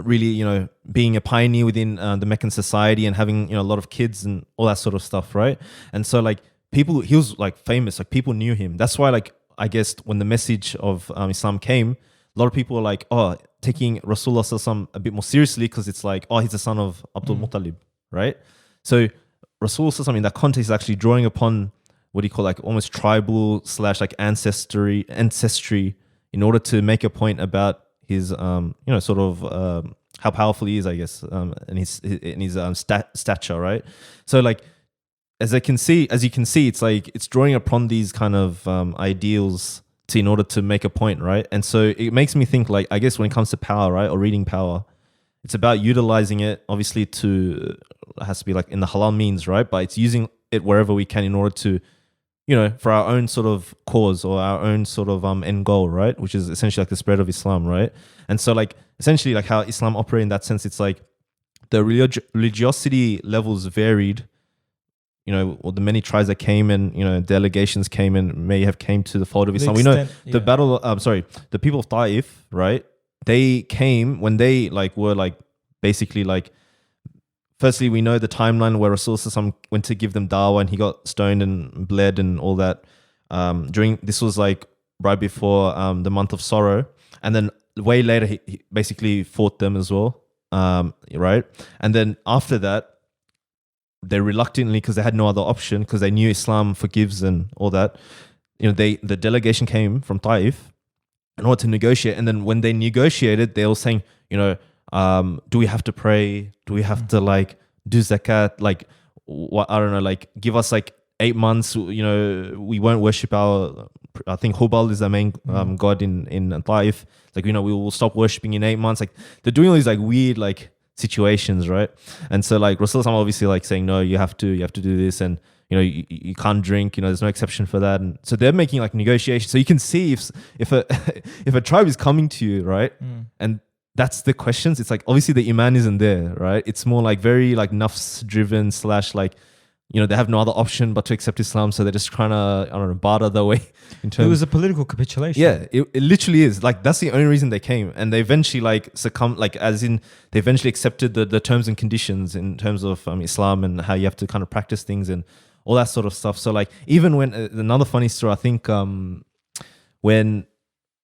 really, you know, being a pioneer within the Meccan society and having, you know, a lot of kids and all that sort of stuff, right? And so like he was like famous, like people knew him. That's why, like, I guess when the message of Islam came, a lot of people are like, oh, taking Rasulullah a bit more seriously because it's like, oh, he's the son of Abdul Muttalib, right? So Rasulullah in that context is actually drawing upon what do you call, like, almost tribal / like ancestry in order to make a point about his, you know, sort of how powerful he is, I guess, and his stature, right? So like, as you can see, it's like it's drawing upon these kind of ideals in order to make a point, right? And so it makes me think, like, I guess when it comes to power, right, or reading power, it's about utilizing it, obviously, it has to be like in the halal means, right? But it's using it wherever we can in order to, for our own sort of cause or our own sort of end goal, right? Which is essentially like the spread of Islam, right? And so like essentially like how Islam operates in that sense, it's like the religiosity levels varied, or the many tribes that came and, delegations came and may have came to the fold of Islam. We know the people of Taif, right? They came when they like were like basically like, firstly, we know the timeline where Rasul went to give them dawah and he got stoned and bled and all that. This was like right before the month of sorrow. And then way later, he basically fought them as well, right? And then after that, they reluctantly, because they had no other option, because they knew Islam forgives and all that, the delegation came from Taif in order to negotiate. And then when they negotiated, they were saying, do we have to pray? Do we have to like do zakat? Like, what, I don't know, like give us like 8 months, we won't worship I think Hubal is the main god in Taif. Like, we will stop worshipping in 8 months. Like, they're doing all these like weird like situations, right? And so like Rasulullah obviously like saying, no, you have to do this, and you can't drink, there's no exception for that. And so they're making like negotiations. So you can see if a tribe is coming to you, right? And that's the questions. It's like, obviously the iman isn't there, right? It's more like very like nafs driven / like, they have no other option but to accept Islam. So they're just trying to, I don't know, barter their way. It was a political capitulation. Yeah, it literally is. Like, that's the only reason they came. And they eventually like succumbed, like as in they eventually accepted the terms and conditions in terms of Islam and how you have to kind of practice things and all that sort of stuff. So like, even when, another funny story, I think when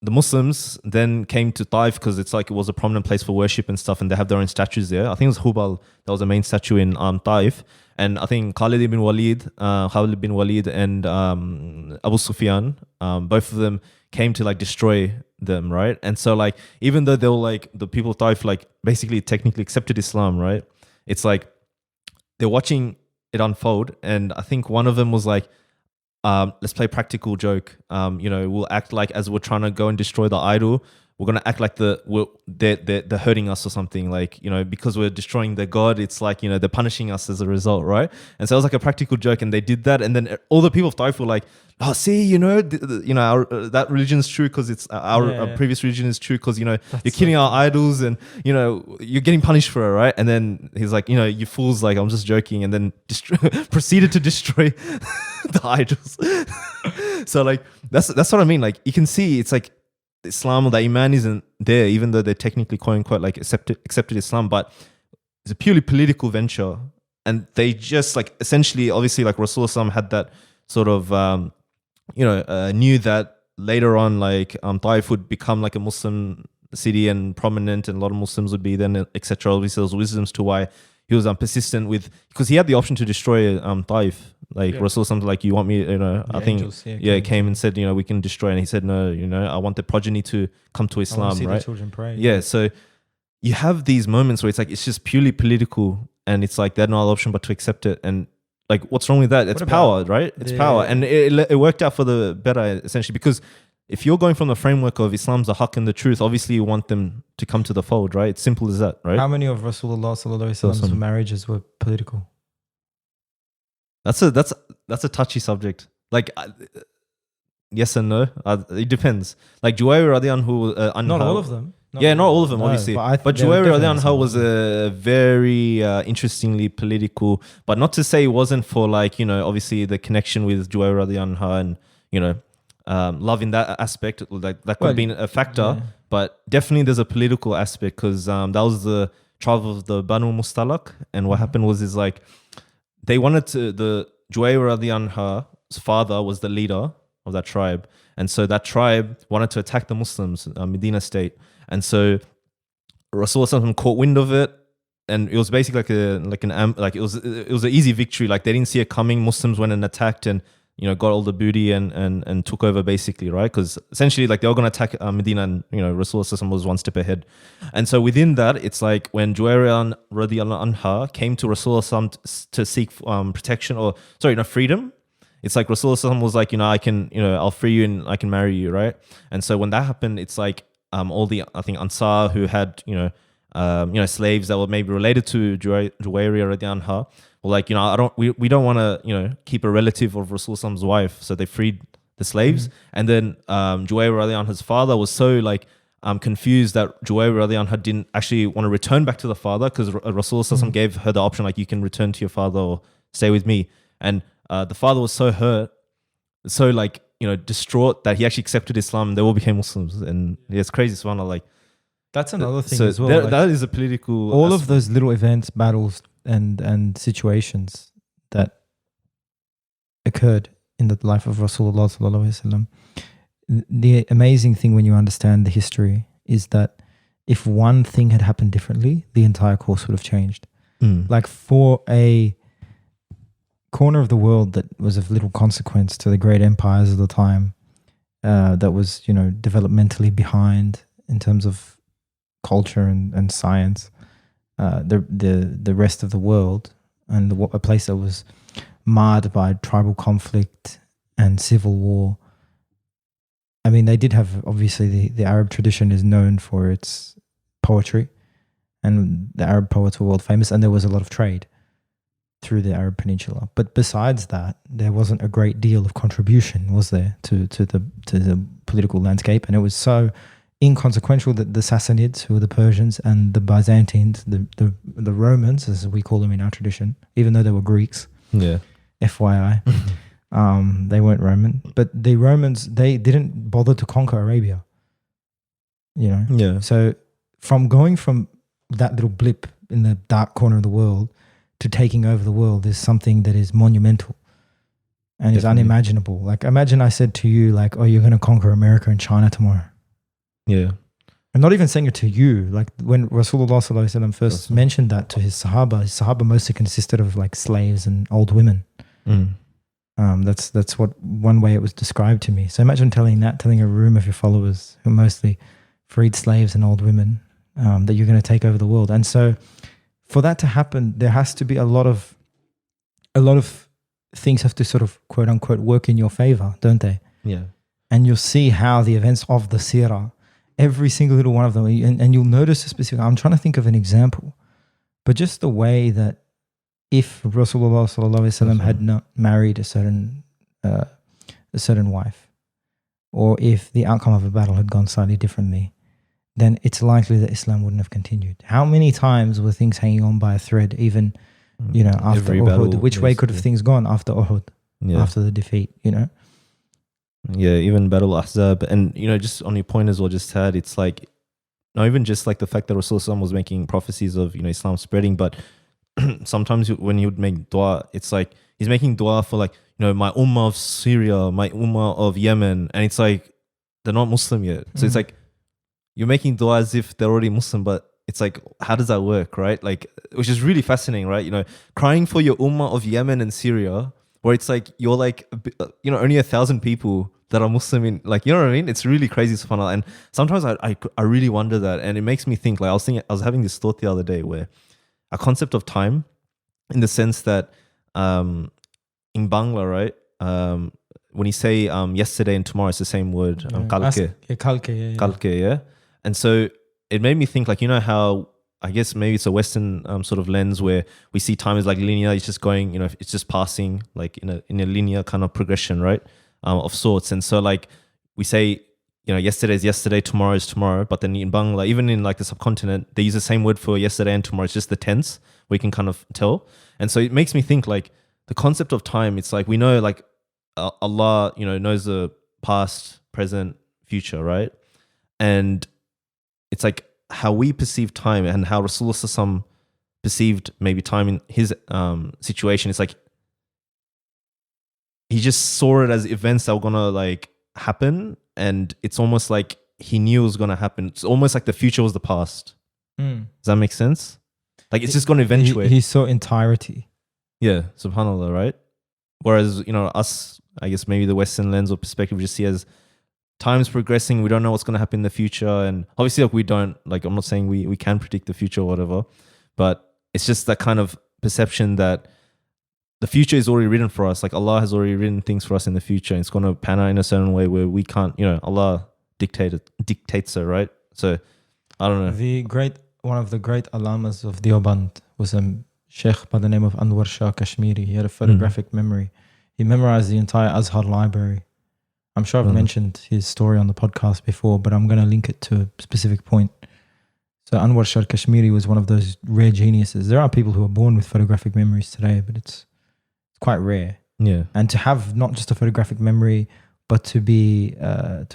the Muslims then came to Taif, because it's like it was a prominent place for worship and stuff, and they have their own statues there. I think it was Hubal that was the main statue in Taif, and I think Khalid bin Walid and Abu Sufyan, both of them came to like destroy them, right? And so like, even though they were like, the people of Taif like basically technically accepted Islam, right? It's like they're watching it unfold, and I think one of them was like, let's play practical joke. We'll act like as we're trying to go and destroy the idol, we're gonna act like they're hurting us or something. Like, because we're destroying their god, it's like, they're punishing us as a result, right? And so it was like a practical joke, and they did that, and then all the people of Taif were like, "Oh, see, that religion is true because it's our previous religion is true because you're killing our idols, and you're getting punished for it, right?" And then he's like, "You fools! Like, I'm just joking," and then proceeded to destroy the idols. So like, that's what I mean. Like, you can see it's like Islam, the iman isn't there, even though they're technically quote unquote like accepted Islam, but it's a purely political venture, and they just like essentially, obviously, like Rasulullah had that sort of knew that later on, like Taif would become like a Muslim city and prominent, and a lot of Muslims would be then, etc. Obviously, there was wisdoms to why he was persistent with, because he had the option to destroy Taif. Like Rasul, something like, you want me, I think, angels, came and said, we can destroy, and he said, no, I want the progeny to come to Islam, I want to see right? the children pray. Yeah, so you have these moments where it's like, it's just purely political, and it's like they had no other option but to accept it. And like, what's wrong with that? It's power, right? It's power, and it worked out for the better, essentially, because if you're going from the framework of Islam's the haqq and the truth, obviously you want them to come to the fold, right? It's simple as that, right? How many of Rasulullah sallallahu alaihi wasallam's marriages were political? That's a touchy subject. Like, yes and no. It depends. Like Juwayr radiallahu anha. Not all of them. Not all of them, obviously. But Juwayr radiallahu anha was a very interestingly political. But not to say it wasn't for like, obviously the connection with Juwayr radiallahu anha and love in that aspect. Like that could have been a factor. Yeah. But definitely there's a political aspect, because that was the tribe of the Banu Mustalak, and what happened was like, they wanted to, the Juwayr radiallahu anha's father was the leader of that tribe. And so that tribe wanted to attack the Muslims, Medina state. And so Rasulullah caught wind of it. And it was basically it was an easy victory. Like, they didn't see it coming. Muslims went and attacked and, got all the booty and took over basically, right? Because essentially, like, they were going to attack Medina, and, Rasulullah was one step ahead. And so within that, it's like when Juwayr radiallahu anha came to Rasulullah to seek protection, freedom, it's like Rasulullah was like, I can, I'll free you and I can marry you, right? And so when that happened, it's like all the, I think, Ansar who had, slaves that were maybe related to Juwayriya radiallahu anha, were like, we don't want to, keep a relative of Rasulullah's wife. So they freed the slaves. And then Juwayriya radiallahu anha's father was so like, confused that Juwayriya radiallahu anha didn't actually want to return back to the father, because Rasulullah gave her the option, like, you can return to your father or stay with me. And the father was so hurt, so like, distraught, that he actually accepted Islam and they all became Muslims. And it's crazy, subhanAllah. Like, that's another thing so as well. That is a political. All of those little events, battles, and situations that occurred in the life of Rasulullah sallallahu alaihi wasallam. The amazing thing when you understand the history is that if one thing had happened differently, the entire course would have changed. Like, for a corner of the world that was of little consequence to the great empires of the time, that was, developmentally behind in terms of culture and science, the rest of the world, and a place that was marred by tribal conflict and civil war. I mean, they did have, obviously, the Arab tradition is known for its poetry, and the Arab poets were world famous, and there was a lot of trade through the Arab Peninsula. But besides that, there wasn't a great deal of contribution, was there, to the political landscape? And it was so inconsequential that the Sassanids, who were the Persians, and the Byzantines, the Romans, as we call them in our tradition, even though they were Greeks, FYI, they weren't Roman, but the Romans, they didn't bother to conquer Arabia. So going from that little blip in the dark corner of the world to taking over the world is something that is monumental and is unimaginable. Like, imagine I said to you, like, oh, you're going to conquer America and China tomorrow. Yeah. I'm not even saying it to you. Like, when Rasulullah sallallahu alaihi wasallam first mentioned that to his Sahaba mostly consisted of like slaves and old women. That's what one way it was described to me. So imagine telling a room of your followers who mostly freed slaves and old women, that you're going to take over the world. And so for that to happen, there has to be a lot of things have to sort of quote unquote work in your favor, don't they? Yeah. And you'll see how the events of the Seerah, every single little one of them, and you'll notice a specific, I'm trying to think of an example, but just the way that if Rasulullah sallallahu alaihi wasallam had not married a certain wife, or if the outcome of a battle had gone slightly differently, then it's likely that Islam wouldn't have continued. How many times were things hanging on by a thread, even after every Uhud? battle, Which way could have things gone after Uhud, after the defeat? Yeah, even Battle Ahzab, and just on your point as well, just had, it's like not even just like the fact that Rasulullah was making prophecies of Islam spreading, but sometimes when he would make dua, it's like he's making dua for like my ummah of Syria, my ummah of Yemen, and it's like they're not Muslim yet. So it's like you're making dua as if they're already Muslim, but it's like, how does that work, right? Like, which is really fascinating, right? Crying for your ummah of Yemen and Syria, where it's like you're like only 1,000 people that are Muslim in, like, you know what I mean? It's really crazy, subhanAllah. And sometimes I really wonder that, and it makes me think. Like, I was having this thought the other day where a concept of time, in the sense that in Bangla, right? When you say yesterday and tomorrow, it's the same word. Kalke. Kalke, yeah. And so it made me think, like, how I guess maybe it's a Western sort of lens where we see time as like linear. It's just going, it's just passing like in a linear kind of progression, right? Of sorts. And so like we say, yesterday is yesterday, tomorrow is tomorrow. But then in Bangla, even in like the subcontinent, they use the same word for yesterday and tomorrow. It's just the tense. We can kind of tell. And so it makes me think, like, the concept of time. It's like we know, like, Allah, knows the past, present, future, right? And it's like how we perceive time and how Rasulullah perceived maybe time in his situation. It's like he just saw it as events that were gonna like happen, and it's almost like he knew it was gonna happen. It's almost like the future was the past. Does that make sense? Like, it's just gonna eventuate. He saw entirety. Yeah, subhanAllah, right? Whereas, us, I guess maybe the Western lens or perspective, we just see as time's progressing. We don't know what's going to happen in the future. And obviously, like, we don't, like, I'm not saying we can predict the future or whatever, but it's just that kind of perception that the future is already written for us. Like Allah has already written things for us in the future. And it's going to pan out in a certain way where we can't, Allah dictates it, right? So I don't know. One of the great alamas of Deoband was a sheikh by the name of Anwar Shah Kashmiri. He had a photographic memory. He memorized the entire Azhar library. I'm sure I've mentioned his story on the podcast before, but I'm going to link it to a specific point. So Anwar Shah Kashmiri was one of those rare geniuses. There are people who are born with photographic memories today, but it's quite rare. Yeah. And to have not just a photographic memory, but to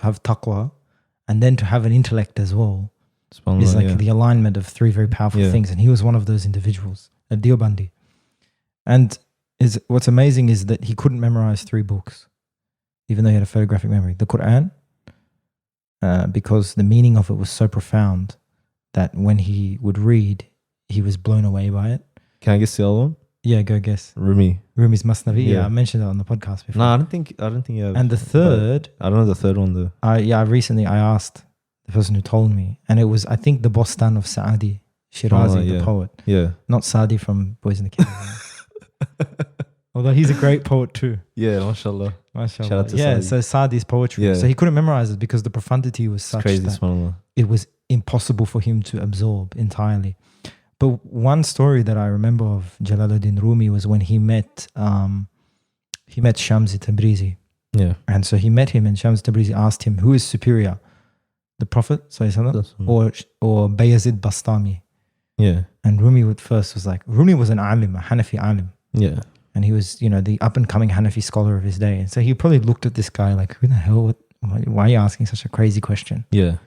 have taqwa, and then to have an intellect as well, is like the alignment of three very powerful things. And he was one of those individuals, a Deobandi. And what's amazing is that he couldn't memorize 3 books, even though he had a photographic memory. The Quran, because the meaning of it was so profound that when he would read, he was blown away by it. Can I guess the other one? Yeah, go guess. Rumi's Masnavi. Yeah, I mentioned that on the podcast before. No, I don't think you have. And the third, I don't know the third one though. I asked the person who told me, and it was, I think, the Bostan of Saadi Shirazi, the poet. Yeah. Not Saadi from Boys in the Kingdom. Although he's a great poet too. Yeah, mashallah. Shout out to Saadi. So Saadi's poetry. Yeah. So he couldn't memorize it because the profundity was such that it was impossible for him to absorb entirely. But one story that I remember of Jalaluddin Rumi was when he met Shamsi Tabrizi. Yeah. And so he met him, and Shamsi Tabrizi asked him, who is superior, the Prophet or Bayazid Bastami? Yeah. And Rumi Rumi was an alim, a Hanafi alim. Yeah. And he was, the up and coming Hanafi scholar of his day. And so he probably looked at this guy like, who the hell, why are you asking such a crazy question? Yeah.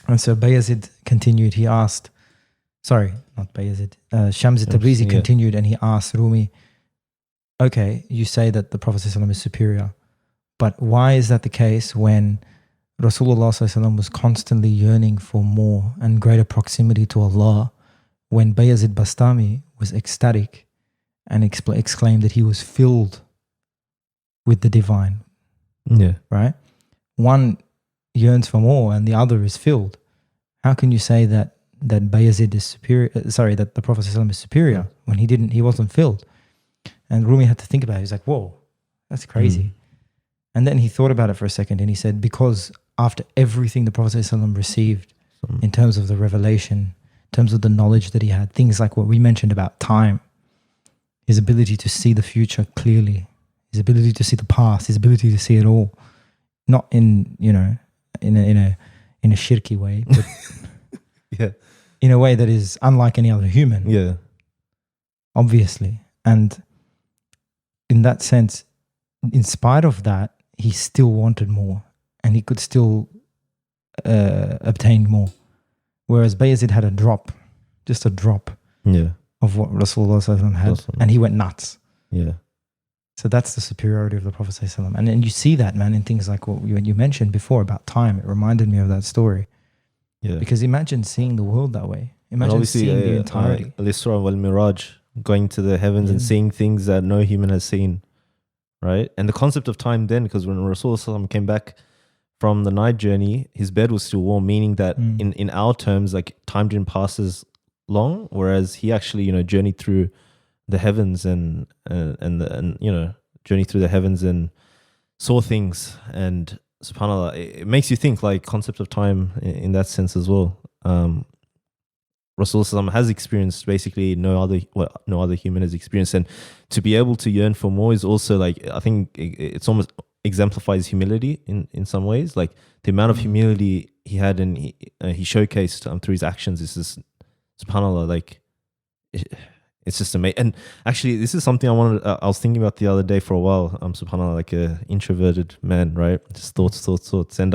And so Bayazid continued, he asked, sorry, not Bayazid, Shamsi Tabrizi continued, and he asked Rumi, okay, you say that the Prophet ﷺ is superior, but why is that the case when Rasulullah ﷺ was constantly yearning for more and greater proximity to Allah, when Bayazid Bastami was ecstatic and exclaimed that he was filled with the divine? Yeah. Right? One yearns for more and the other is filled. How can you say that Bayazid is superior, that the Prophet ﷺ is superior when he wasn't filled? And Rumi had to think about it. He's like, whoa, that's crazy. And then he thought about it for a second, and he said, because after everything the Prophet ﷺ received in terms of the revelation, in terms of the knowledge that he had, things like what we mentioned about time, his ability to see the future clearly, his ability to see the past, his ability to see it all, not in a shirky way, but yeah, in a way that is unlike any other human. Yeah. Obviously. And in that sense, in spite of that, he still wanted more, and he could still obtain more. Whereas Bayezid had just a drop of what Rasulullah ﷺ had, and he went nuts. Yeah. So that's the superiority of the Prophet ﷺ. And you see that, man, in things like what you mentioned before about time. It reminded me of that story. Yeah. Because imagine seeing the world that way. Imagine seeing the entirety. Al-Isra wal-Miraj, going to the heavens and seeing things that no human has seen, right? And the concept of time then, because when Rasulullah came back from the night journey, his bed was still warm, meaning that in our terms, like time didn't pass as long, whereas he actually, journeyed through the heavens and journeyed through the heavens and saw things. And subhanAllah, it makes you think, like, concept of time in that sense as well. Rasulullah has experienced basically no other human has experienced, and to be able to yearn for more is also, like, I think it's almost exemplifies humility in some ways. Like the amount of humility he had and he showcased through his actions is just subhanAllah, like it's just amazing. And actually, this is something I was thinking about the other day for a while. SubhanAllah, like a introverted man, right? Just thoughts, and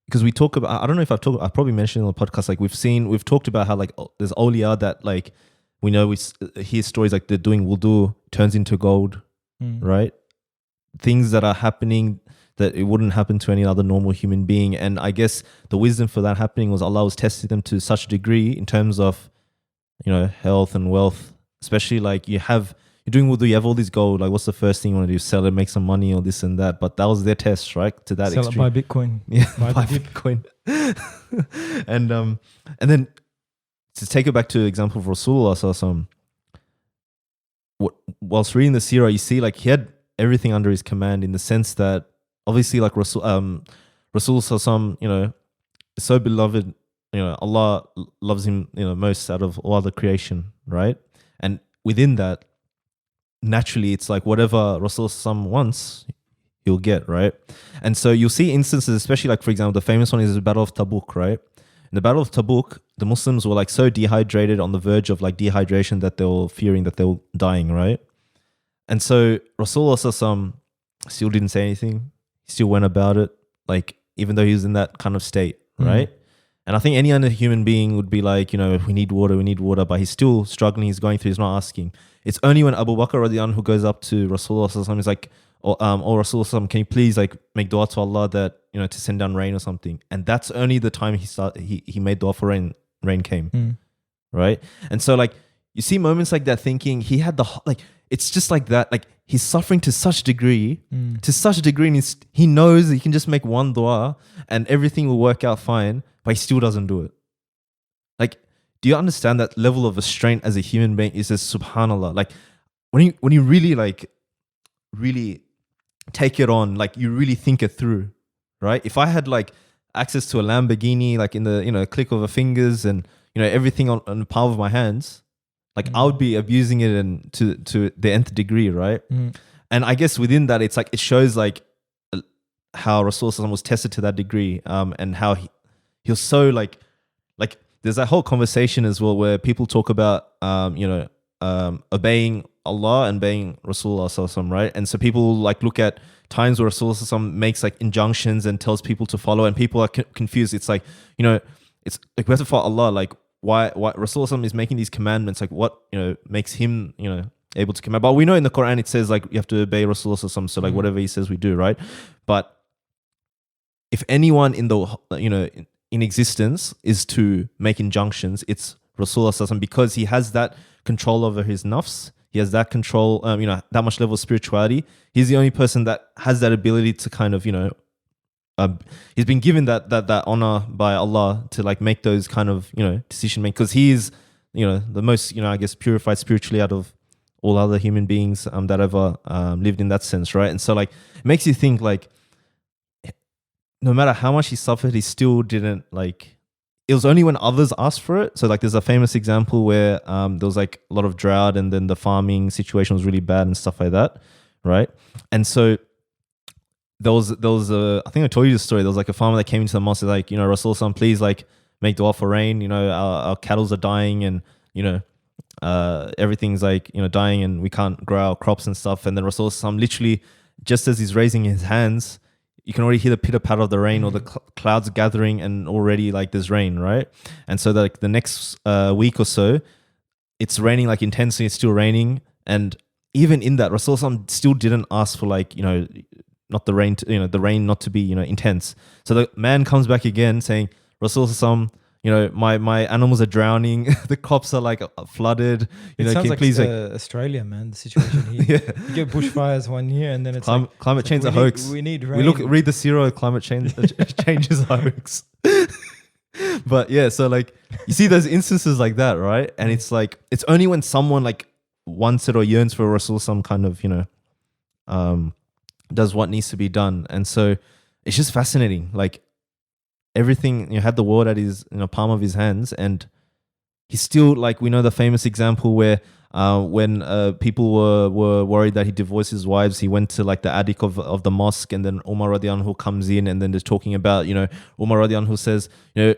because we talk about, I don't know if I probably mentioned on the podcast, like we've talked about how, like, there's awliya that, like, we hear stories like they're doing wudu turns into gold, right? Things that are happening that it wouldn't happen to any other normal human being. And I guess the wisdom for that happening was Allah was testing them to such a degree in terms of, health and wealth, especially like you're doing wudu, you have all this gold, like what's the first thing you want to do? Sell it, make some money or this and that. But that was their test, right? To that extreme. Sell it, buy Bitcoin. Yeah, buy Bitcoin. and then to take it back to the example of Rasulullah, whilst reading the Seerah, you see like he had everything under his command in the sense that obviously like Rasul Sallallahu, you know, is so beloved, you know, Allah loves him, you know, most out of all other creation, right? And within that, naturally, it's like whatever Rasul Sallallahu wants, he'll get, right? And so you'll see instances, especially like, for example, the famous one is the Battle of Tabuk, right? In the Battle of Tabuk, the Muslims were like so dehydrated, on the verge of like dehydration, that they were fearing that they were dying, right? And so Rasulullah Sallallahu still didn't say anything. He still went about it, like even though he was in that kind of state, right? And I think any other human being would be like, you know, we need water, but he's still struggling, he's going through, he's not asking. It's only when Abu Bakr radiallahu anhu goes up to Rasulullah Sallallahu alaihi wasallam, he's like, oh Rasulullah, can you please like make dua to Allah that, you know, to send down rain or something? And that's only the time he made dua for rain came, right? And so like you see moments like that, thinking he had it's just like that, like he's suffering to such a degree, and he knows he can just make one dua and everything will work out fine, but he still doesn't do it. Like, do you understand that level of restraint as a human being? Is just subhanallah. Like when you really take it on, like you really think it through, right? If I had like access to a Lamborghini, like in the, you know, click of a fingers, and you know everything on the palm of my hands, like I would be abusing it and to the nth degree, right? And I guess within that, it's like it shows like how Rasulullah was tested to that degree, and how he was so like there's that whole conversation as well where people talk about you know, obeying Allah and obeying Rasulullah, right? And so people like look at times where Rasulullah makes like injunctions and tells people to follow, and people are confused. It's like, you know, it's like we have to follow Allah. Like why Rasulullah is making these commandments? Like what, you know, makes him, you know, able to command? But we know in the Quran it says like you have to obey Rasulullah, so like whatever he says we do, right? But if anyone in the, you know, in existence is to make injunctions, it's Rasulullah, because he has that control over his nafs. He has that control, you know, that much level of spirituality. He's the only person that has that ability to kind of, you know, he's been given that honor by Allah to like make those kind of, you know, decision making, because he is, you know, the most, you know, I guess purified spiritually out of all other human beings that ever lived in that sense, right? And so like it makes you think like no matter how much he suffered, he still didn't like. It was only when others asked for it. So like there's a famous example where there was like a lot of drought, and then the farming situation was really bad and stuff like that, right? And so there was a, I think I told you the story. There was like a farmer that came into the mosque, like, you know, Rasulullah, please like make dua for rain. You know, our cattle are dying, and you know, everything's like, you know, dying, and we can't grow our crops and stuff. And then Rasulullah literally, just as he's raising his hands, you can already hear the pitter patter of the rain, or the clouds gathering, and already like there's rain, right? And so like the next week or so, it's raining like intensely. It's still raining, and even in that, Rasulullah still didn't ask for like, you know, not the rain, you know, the rain not to be, you know, intense. So the man comes back again saying, Rasulullah, you know, my animals are drowning, the crops are like flooded. You know, sounds can like please Australia, man. The situation here, you get bushfires 1 year, and then it's climate change is a hoax. We need rain. Read the Seerah, climate change is a hoax. But yeah, so like you see those instances like that, right? And it's like it's only when someone like wants it or yearns for Rasul, some kind of, you know, does what needs to be done. And so it's just fascinating, like everything, you know, had the world at his, you know, palm of his hands, and he's still like, we know the famous example where when people were worried that he divorced his wives, he went to like the attic of the mosque, and then Umar radiallahu anhu comes in, and then they're talking about, you know, Umar radiallahu anhu says, you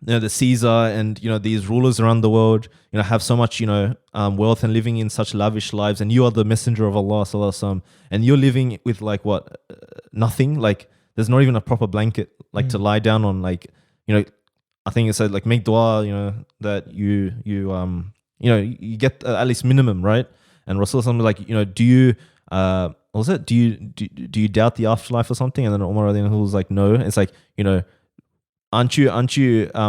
know, the Caesar and, you know, these rulers around the world, you know, have so much, you know, wealth and living in such lavish lives, and you are the messenger of Allah sallallahu alaihi wasallam, and you're living with like what, nothing, like there's not even a proper blanket like to lie down on, like, you know, I think it said like make dua, you know, that you know, you get at least minimum, right? And Rasulullah was like, you know, do you what was it? Do you doubt the afterlife or something? And then Umar radiallahu anhu was like, no. It's like, you know, aren't you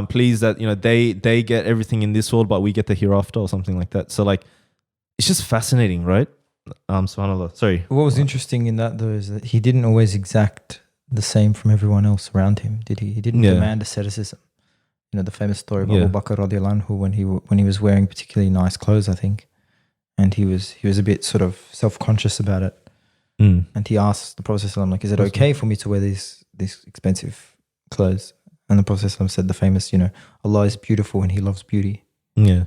pleased that, you know, they get everything in this world, but we get the hereafter, or something like that. So like it's just fascinating, right? Subhanallah. Sorry. What was interesting in that though is that he didn't always exact the same from everyone else around him, did he? He didn't demand asceticism. You know, the famous story of Abu Bakr radiallahu anhu when he was wearing particularly nice clothes, I think, and he was a bit sort of self-conscious about it. And he asked the Prophet ﷺ, like, is it okay for me to wear these expensive clothes? And the Prophet ﷺ said the famous, Allah is beautiful and He loves beauty. Yeah.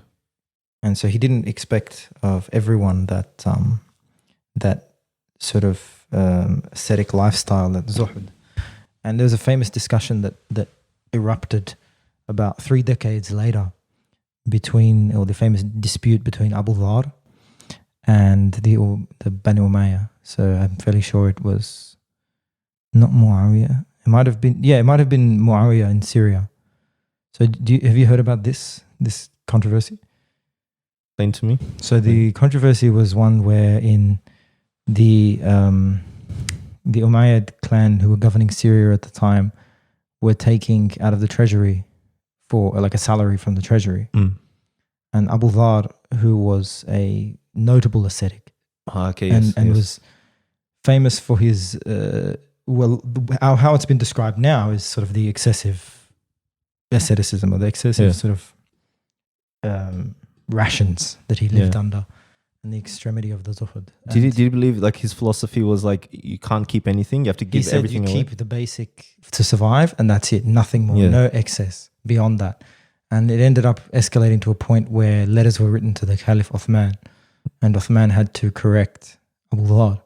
And so he didn't expect of everyone that that sort of ascetic lifestyle, that zuhud. And there was a famous discussion that erupted about 3 decades later the famous dispute between Abu Dhar and the Banu Umayyah. So I'm fairly sure it was not Muawiyah. It might have been Muawiyah in Syria. So have you heard about this controversy? Explain to me. So the controversy was one where in the Umayyad clan who were governing Syria at the time were taking out of the treasury for like a salary from the treasury. And Abu Dhar, who was a notable ascetic, and was famous for his how it's been described now is sort of the excessive asceticism, or the excessive sort of rations that he lived under, and the extremity of the zuhud. Did he believe like his philosophy was like you can't keep anything, you have to give everything away? You keep the basic to survive, and that's it, nothing more, no excess beyond that. And it ended up escalating to a point where letters were written to the Caliph Uthman, and Uthman had to correct Abu Dhar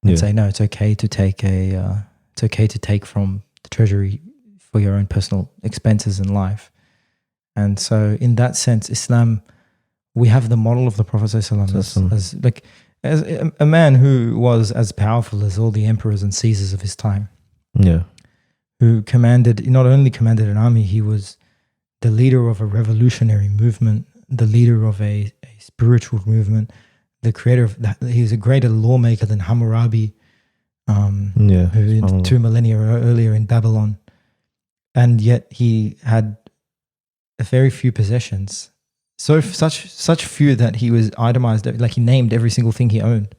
and say, no, it's okay to take from the treasury for your own personal expenses in life. And so in that sense, Islam, we have the model of the Prophet ﷺ as a man who was as powerful as all the emperors and Caesars of his time. Yeah. Who not only commanded an army, he was the leader of a revolutionary movement, the leader of a spiritual movement, the creator of that. He was a greater lawmaker than Hammurabi, who 2 millennia earlier in Babylon. And yet he had a very few possessions. So such few that he was itemized, like he named every single thing he owned.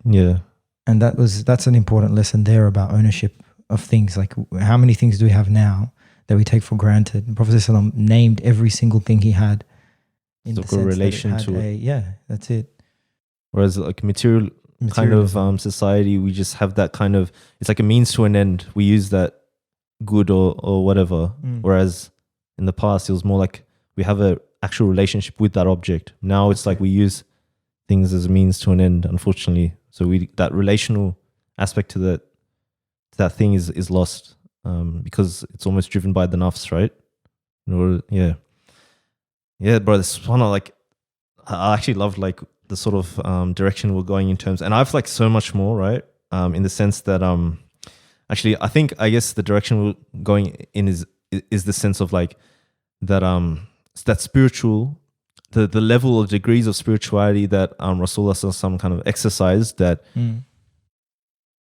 Yeah. And that's an important lesson there about ownership of things. Like, how many things do we have now that we take for granted? The Prophet ﷺ named every single thing he had in the sense relation to it. Yeah, that's it. Whereas like material kind of society, we just have that kind of, it's like a means to an end. We use that good or whatever. Whereas in the past, it was more like we have a actual relationship with that object. Now it's like we use things as a means to an end, unfortunately. So that relational aspect to that thing is lost because it's almost driven by the nafs, right? Yeah, bro. This is one of like, I actually loved like the sort of direction we're going in terms, and I've like so much more, right? In the sense that actually I guess the direction we're going in is the sense of like that spiritual, the level of degrees of spirituality that Rasulullah some kind of exercised, that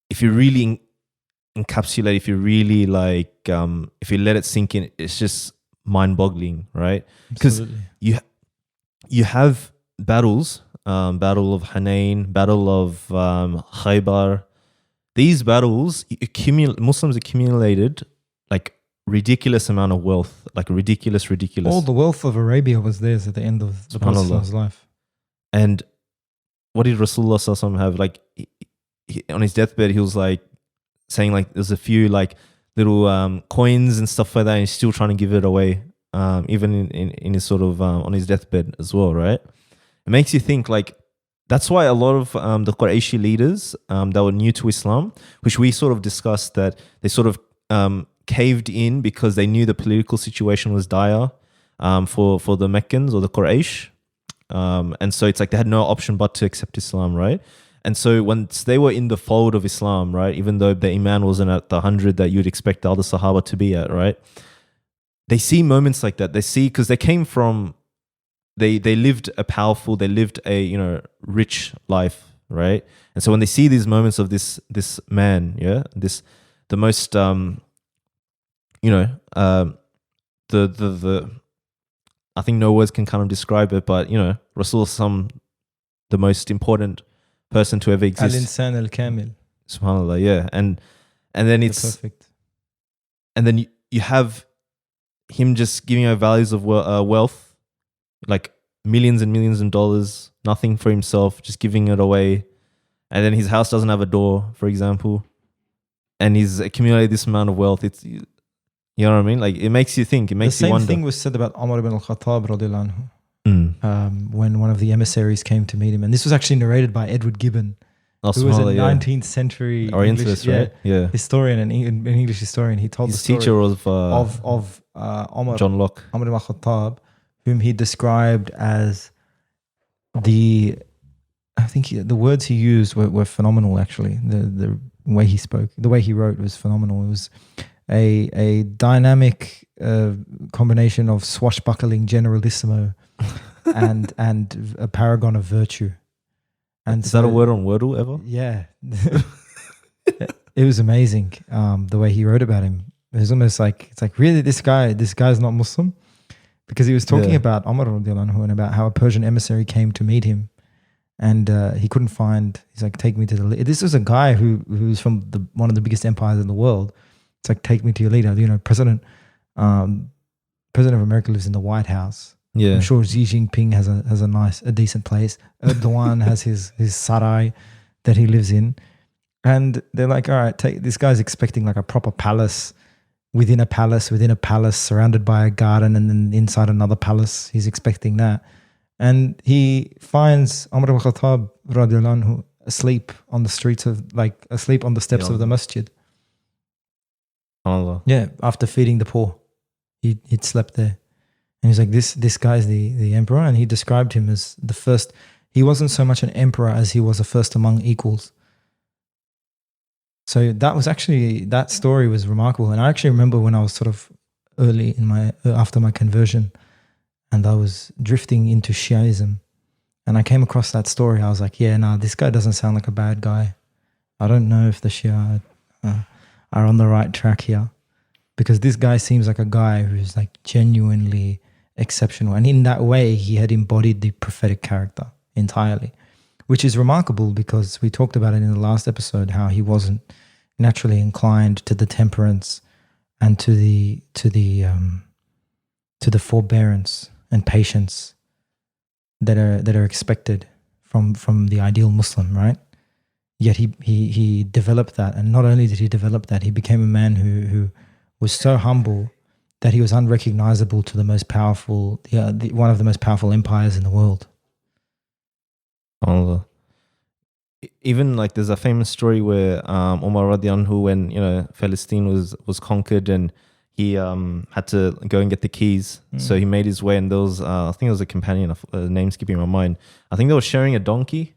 if you really encapsulate, if you really like, if you let it sink in, it's just mind-boggling, right? Because you have battles, Battle of Hunain, Battle of Khaybar. These battles, Muslims accumulated like ridiculous amount of wealth, like ridiculous. All the wealth of Arabia was theirs at the end of the Prophet's life. And what did Rasulullah Sallallahu Alaihi Wasallam have? Like he, on his deathbed, he was like saying like there's a few like little coins and stuff like that, and he's still trying to give it away, even in his sort of on his deathbed as well, right? It makes you think like that's why a lot of the Qurayshi leaders that were new to Islam, which we sort of discussed, that they sort of caved in because they knew the political situation was dire for the Meccans or the Quraysh, and so it's like they had no option but to accept Islam, right? And so once they were in the fold of Islam, right, even though the iman wasn't at the 100 that you'd expect the other Sahaba to be at, right, they see moments like that. They see, because they came from, they lived a rich life, right? And so when they see these moments of this man, the most I think no words can kind of describe it, but Rasul the most important person to ever exist. Al-insan al-kamil. Subhanallah, yeah. And then it's perfect. And then you have him just giving out values of wealth, like millions and millions of dollars, nothing for himself, just giving it away. And then his house doesn't have a door, for example. And he's accumulated this amount of wealth. It's, you know what I mean? Like, it makes you think. It makes you wonder. The same thing was said about Umar ibn al-Khattab radiallahu anhu, when one of the emissaries came to meet him. And this was actually narrated by Edward Gibbon, who was a 19th century Orientalist, English, right? Yeah. historian and an English historian. He told His the story teacher was of Umar, John Locke. Umar ibn al-Khattab, whom he described as the words he used were phenomenal, actually. The way he spoke, the way he wrote was phenomenal. It was a dynamic combination of swashbuckling generalissimo and a paragon of virtue. And Is that a word on Wordle ever? Yeah. It was amazing, the way he wrote about him. It was almost like, it's like, really, this guy's not Muslim? Because he was talking about Umar radiallahu anhu and about how a Persian emissary came to meet him, and he couldn't find. He's like, take me to the. This was a guy who's from one of the biggest empires in the world. It's like, take me to your leader. You know, President of America lives in the White House. Yeah, I'm sure Xi Jinping has a decent place. Erdogan has his sarai that he lives in, and they're like, all right, this guy's expecting like a proper palace. Within a palace, surrounded by a garden, and then inside another palace. He's expecting that. And he finds Umar ibn Khattab radiallahu anhu asleep on the streets asleep on the steps of the masjid. Allah. Yeah, after feeding the poor. He'd slept there. And he's like, this guy's the emperor. And he described him as the first. He wasn't so much an emperor as he was a first among equals. So that story was remarkable. And I actually remember when I was sort of early after my conversion, and I was drifting into Shiaism, and I came across that story. I was like, this guy doesn't sound like a bad guy. I don't know if the Shia are on the right track here, because this guy seems like a guy who's like genuinely exceptional. And in that way, he had embodied the prophetic character entirely, which is remarkable because we talked about it in the last episode, how he wasn't naturally inclined to the temperance and to the forbearance and patience that are expected from the ideal Muslim, right? Yet he developed that, and not only did he develop that, he became a man who was so humble that he was unrecognizable to the most powerful, one of the most powerful empires in the world. Allah. Even like there's a famous story where Umar radiallahu anhu, when Palestine was conquered, and he had to go and get the keys. So he made his way, and there was I think it was a companion, name skipping my mind. I think they were sharing a donkey,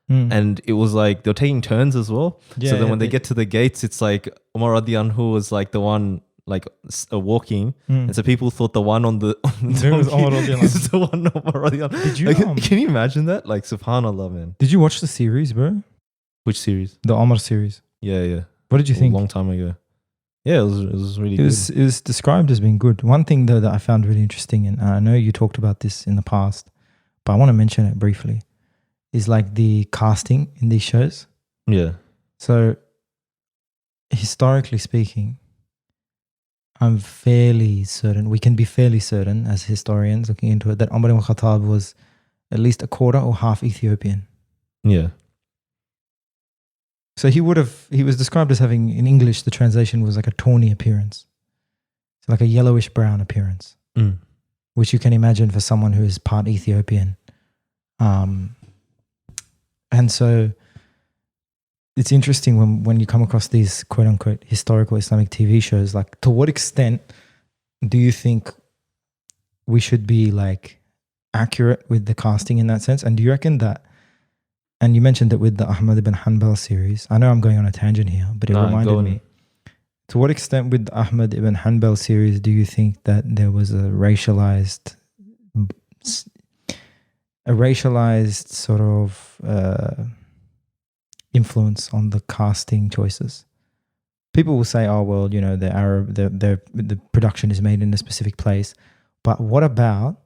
and it was like they were taking turns as well. So then when they get to the gates, it's like Umar radiallahu anhu was like the one like walking, and so people thought the one on the donkey is the one Umar radiallahu anhu. Did you can you imagine that? Like, subhanallah, man. Did you watch the series, bro? Which series? The Omar series. Yeah. What did you think? A long time ago. Yeah, it was really good. It was described as being good. One thing though that I found really interesting, and I know you talked about this in the past, but I want to mention it briefly, is like the casting in these shows. Yeah. So historically speaking, I'm fairly certain, we can be fairly certain as historians looking into it, that Umar ibn Khattab was at least a quarter or half Ethiopian. Yeah. So he was described as having, in English, the translation was like a tawny appearance. So like a yellowish brown appearance, which you can imagine for someone who is part Ethiopian. And so it's interesting when you come across these quote unquote historical Islamic TV shows, like to what extent do you think we should be like accurate with the casting in that sense? And do you reckon that, and you mentioned it with the Ahmad ibn Hanbal series. I know I'm going on a tangent here, but it reminded me. To what extent with the Ahmad ibn Hanbal series do you think that there was a racialized sort of influence on the casting choices? People will say, "Oh, well, they're Arab. The production is made in a specific place." But what about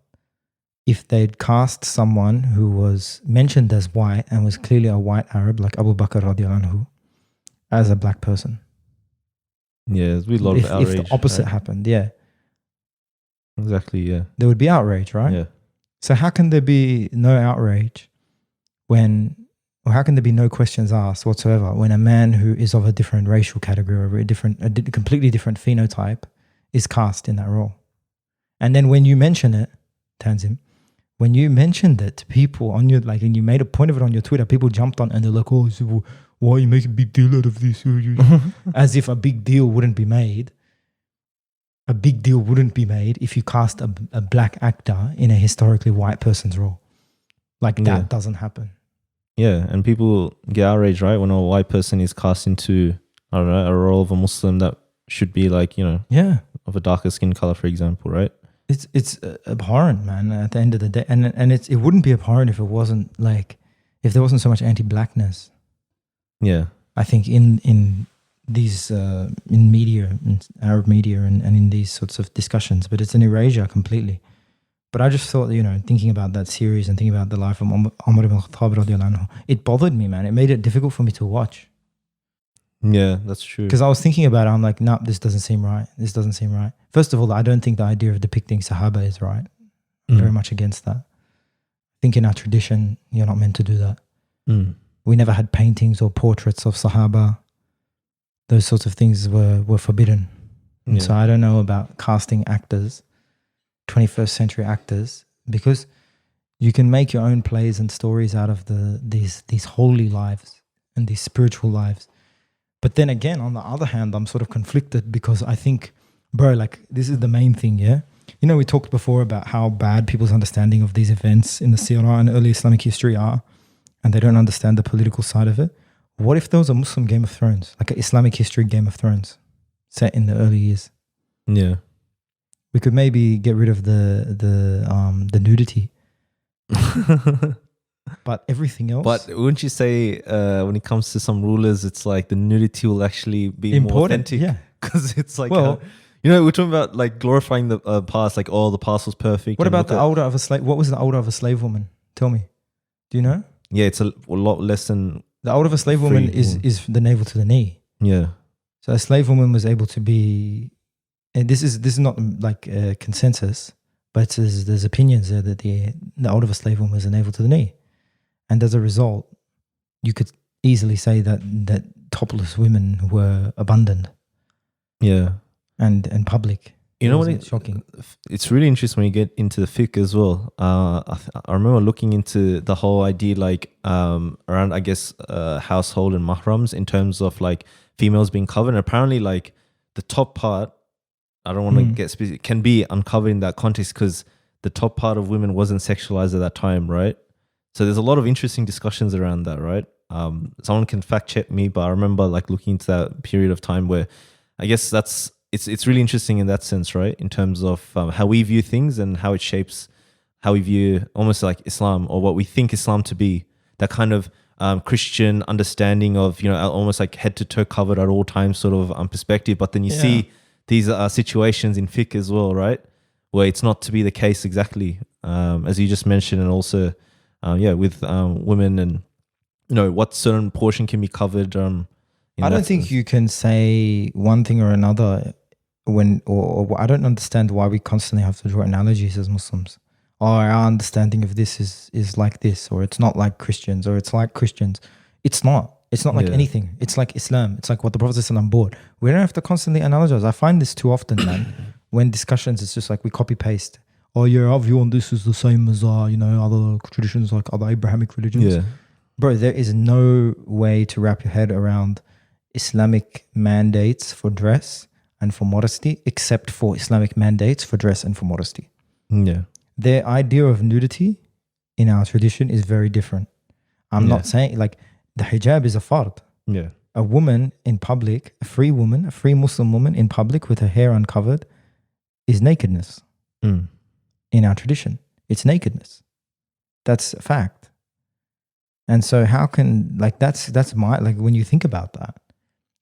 if they'd cast someone who was mentioned as white and was clearly a white Arab, like Abu Bakr radiallahu anhu, as a black person? Yeah, there's a lot of outrage. If the opposite happened, yeah. Exactly, yeah. There would be outrage, right? Yeah. So how can there be no outrage or how can there be no questions asked whatsoever when a man who is of a different racial category or a completely different phenotype is cast in that role? And then when you mention it, Tanzim, when you mentioned it to people on your, like, and you made a point of it on your Twitter, people jumped on and they're like, oh, so why are you making a big deal out of this? As if a big deal wouldn't be made. A big deal wouldn't be made if you cast a black actor in a historically white person's role. Like that doesn't happen. Yeah, and people get outraged, right, when a white person is cast into, I don't know, a role of a Muslim that should be like, of a darker skin color, for example, right? It's abhorrent, man, at the end of the day. And it wouldn't be abhorrent if it wasn't like, if there wasn't so much anti-blackness. Yeah. I think in these, in media, in Arab media and in these sorts of discussions, but it's an erasure completely. But I just thought, thinking about that series and thinking about the life of Umar ibn Khattab radiallahu anhu, it bothered me, man. It made it difficult for me to watch. Yeah, that's true. Because I was thinking about it, I'm like, no, this doesn't seem right. This doesn't seem right. First of all, I don't think the idea of depicting Sahaba is right. I'm very much against that. I think in our tradition, you're not meant to do that. We never had paintings or portraits of Sahaba. Those sorts of things were forbidden. And so I don't know about casting actors, 21st century actors, because you can make your own plays and stories out of these holy lives and these spiritual lives. But then again, on the other hand, I'm sort of conflicted because I think, bro, like this is the main thing, yeah? We talked before about how bad people's understanding of these events in the Seerah and early Islamic history are, and they don't understand the political side of it. What if there was a Muslim Game of Thrones, like an Islamic history Game of Thrones set in the early years? Yeah. We could maybe get rid of the nudity. But everything else. But wouldn't you say when it comes to some rulers, it's like the nudity will actually be important, more authentic? Yeah. Because it's like, we're talking about like glorifying the past, like, oh, the past was perfect. What about the older of a slave? What was the older of a slave woman? Tell me. Do you know? Yeah, it's a lot less than... The older of a slave woman is the navel to the knee. Yeah. So a slave woman was able to be... And this is not like a consensus, but there's opinions there that the older of a slave woman was the navel to the knee. And as a result, you could easily say that topless women were abundant. Yeah. And public. You know what? It's shocking. It's really interesting when you get into the fiqh as well. I remember looking into the whole idea, like around, I guess, household and mahrams in terms of like females being covered. And apparently, like the top part, I don't want to get specific, can be uncovered in that context because the top part of women wasn't sexualized at that time, right? So there's a lot of interesting discussions around that, right? Someone can fact check me, but I remember like looking into that period of time where I guess it's really interesting in that sense, right? In terms of how we view things and how it shapes how we view almost like Islam or what we think Islam to be. That kind of Christian understanding of, almost like head to toe covered at all times sort of perspective. But then you see these situations in fiqh as well, right? Where it's not to be the case exactly, as you just mentioned, and also, with women and, what certain portion can be covered. I don't think you can say one thing or another or I don't understand why we constantly have to draw analogies as Muslims. Or our understanding of this is like this, or it's not like Christians, or it's like Christians. It's not. It's not like anything. It's like Islam. It's like what the Prophet ﷺ brought. We don't have to constantly analogize. I find this too often, man. When discussions, it's just like we copy paste. Oh yeah, our view on this is the same as other traditions, like other Abrahamic religions. Yeah. Bro, there is no way to wrap your head around Islamic mandates for dress and for modesty, except for Islamic mandates for dress and for modesty. Yeah. Their idea of nudity in our tradition is very different. I'm not saying like the hijab is a fard. Yeah. A woman in public, a free Muslim woman in public with her hair uncovered is nakedness. In our tradition, it's nakedness. That's a fact. And so how can, like, that's my, like, when you think about that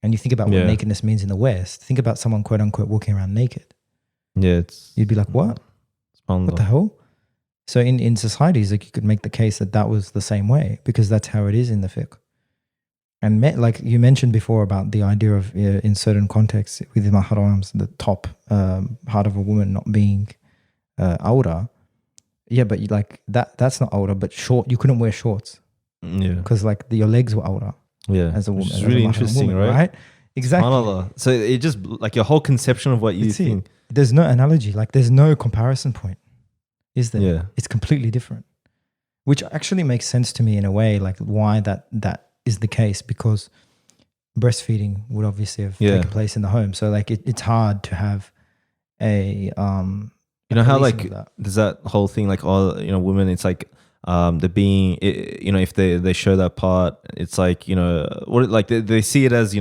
and you think about what nakedness means in the West, think about someone quote unquote walking around naked. Yeah. You'd be like, what? What the hell? So in societies, like, you could make the case that was the same way because that's how it is in the fiqh. And like you mentioned before about the idea of in certain contexts with the mahrams, the top part of a woman not being awra, Yeah, but that's not awrah, but short. You couldn't wear shorts Yeah. because like your legs were awrah Yeah. as a woman. Which is as a really mahram interesting, woman, right? Exactly. SubhanAllah. So it just like your whole conception of what you It's it. think. There's no analogy. Like there's no comparison point, is there? Yeah. It's completely different, which actually makes sense to me in a way. Like why that is the case, because breastfeeding would obviously have taken place in the home. So like it's hard to have a you know how policing like of that. there's that whole thing like all women, it's like they're being if they show that part, it's like what like they see it as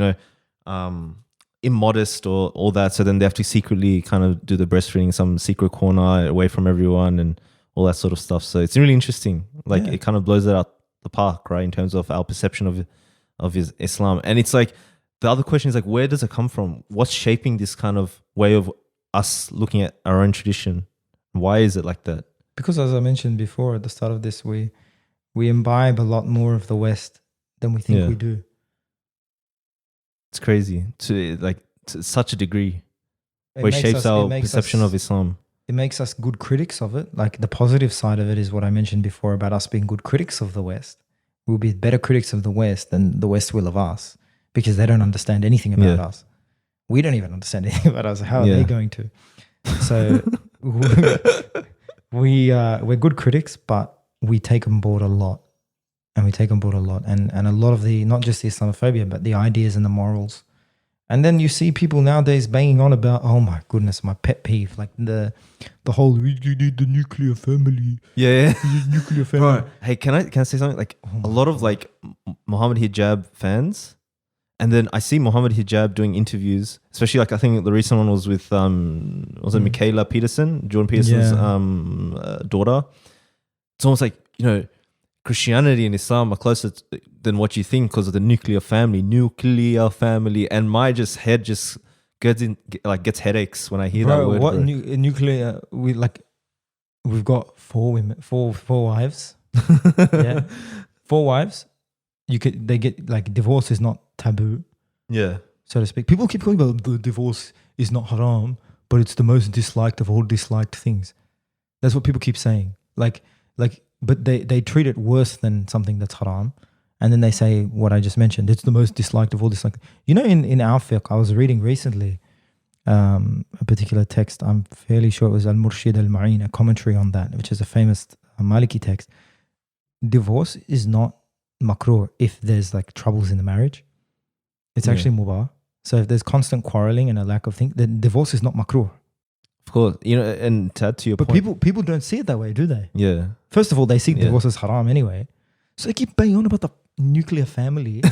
immodest or all that, so then they have to secretly kind of do the breastfeeding, some secret corner away from everyone and all that sort of stuff. So it's really interesting, like it kind of blows it out the park, right, in terms of our perception of Islam. And it's like the other question is like, where does it come from? What's shaping this kind of way of us looking at our own tradition? Why is it like that? Because as I mentioned before at the start of this, we imbibe a lot more of the West than we think we do. It's crazy to such a degree where it shapes our perception of Islam. It makes us good critics of it. Like the positive side of it is what I mentioned before about us being good critics of the West. We'll be better critics of the West than the West will of us, because they don't understand anything about us. We don't even understand anything about us. How are they going to? So we're good critics, but we take on board a lot. And a lot of the, not just the Islamophobia, but the ideas and the morals. And then you see people nowadays banging on about, oh my goodness, my pet peeve, like the whole you need the nuclear family. Yeah. Nuclear family. Bro, hey, can I say something? Like a lot of like Muhammad Hijab fans, and then I see Muhammad Hijab doing interviews, especially like I think the recent one was with was it Michaela Peterson, Jordan Peterson's daughter. It's almost like Christianity and Islam are closer than what you think because of the nuclear family, and my head just gets headaches when I hear that word. What nuclear? We've got 4 women, four wives. Yeah, 4 wives. They get like divorce is not taboo. Yeah, so to speak. People keep calling about the divorce is not haram, but it's the most disliked of all disliked things. That's what people keep saying. But they treat it worse than something that's haram. And then they say what I just mentioned. It's the most disliked of all disliked. In our fiqh, I was reading recently a particular text. I'm fairly sure it was Al-Murshid Al-Ma'in, a commentary on that, which is a famous Maliki text. Divorce is not makruh if there's like troubles in the marriage. It's actually mubah. So if there's constant quarreling and a lack of things, then divorce is not makruh. Of course, and to add to your point. But people don't see it that way, do they? Yeah. First of all, they see divorce as haram anyway. So they keep banging on about the nuclear family.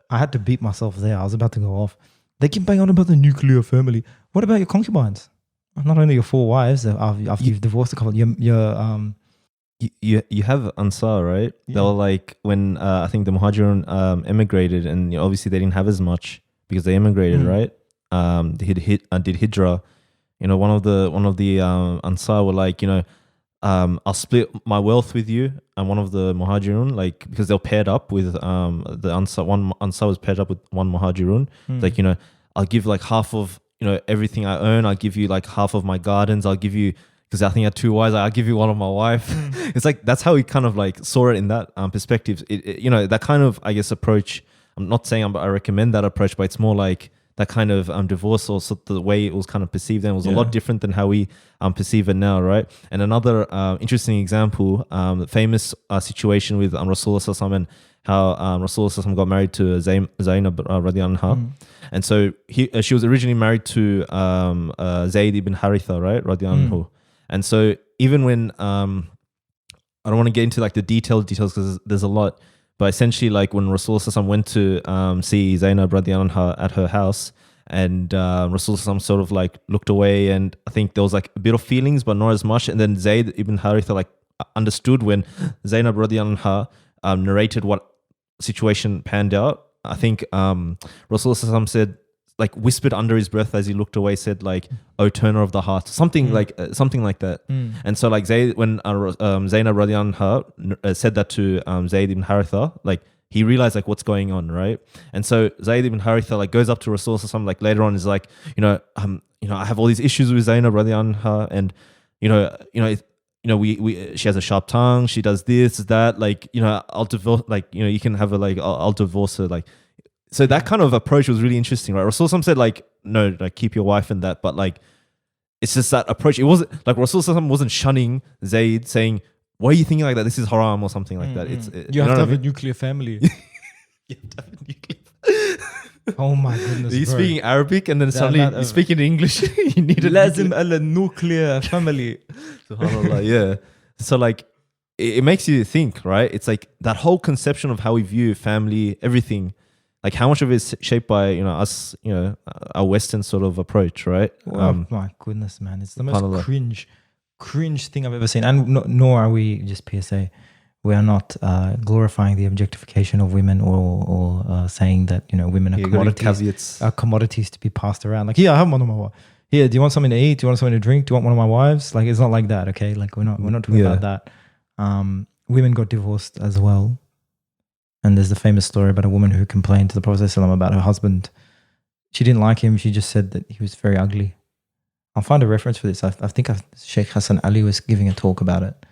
I had to beat myself there. I was about to go off. They keep banging on about the nuclear family. What about your concubines? Not only your 4 wives after you've divorced a couple. You have Ansar, right? Yeah. They were like when I think the Muhajirun emigrated, and obviously they didn't have as much because they emigrated, right? They did hijrah. One of the Ansar were like, I'll split my wealth with you. And one of the Muhajirun, like, because they're paired up with the Ansar. One Ansar was paired up with one Muhajirun. Like, I'll give like half of everything I own. I'll give you like half of my gardens. I'll give you, because I think I had 2 wives. I'll give you one of my wife. It's like that's how he kind of like saw it in that perspective. That kind of, I guess, approach. I'm not saying I recommend that approach, but it's more like that kind of divorce, also the way it was kind of perceived then was a lot different than how we perceive it now, right? And another interesting example, the famous situation with Rasulullah Sallallahu Alaihi Wasallam and how Rasulullah Sallallahu Alaihi Wasallam got married to Zainab radiallahu anha. And so she was originally married to Zayd ibn Haritha, right? Radiallahu anhu. And so even when, I don't want to get into like the details because there's a lot, but essentially, like when Rasulullah went to see Zainab radiallahu anha at her house, and Rasulullah sort of like looked away, and I think there was like a bit of feelings, but not as much. And then Zayd ibn Haritha like understood when Zainab radiallahu anha narrated what situation panned out. I think Rasulullah said, like whispered under his breath as he looked away, said like, "Oh, turner of the heart," something like that. And so like when Zainab radiallahu anha said that to Zayd ibn Haritha, like he realized like what's going on, right? And so Zayd ibn Haritha like goes up to Rasulullah like later on is like, I have all these issues with Zainab radiallahu anha, and we she has a sharp tongue, she does this, that, like, I'll divorce, like, you can have her, like, I'll divorce her, like. So that kind of approach was really interesting, right? Rasul said, like, no, like, keep your wife and that, but like, it's just that approach. It wasn't like Rasul wasn't shunning Zayd, saying, why are you thinking like that? This is haram or something like that. You have to have a nuclear family. You have to have a nuclear. Oh my goodness, He's bro. speaking Arabic and then suddenly he's speaking English. You need a Lazim ala nuclear family. SubhanAllah, yeah. So like, it makes you think, right? It's like that whole conception of how we view family, everything. Like how much of it is shaped by us, our Western sort of approach, right? Oh my goodness, man! It's the most cringe thing I've ever seen. And nor are we just PSA. We are not glorifying the objectification of women or saying that women are commodities to be passed around. Like, I have one of my wife. Here, do you want something to eat? Do you want something to drink? Do you want one of my wives? Like, it's not like that, okay? Like, we're not talking about that. Women got divorced as well. And there's the famous story about a woman who complained to the Prophet ﷺ about her husband. She didn't like him. She just said that he was very ugly. I'll find a reference for this. I think Sheikh Hassan Ali was giving a talk about it.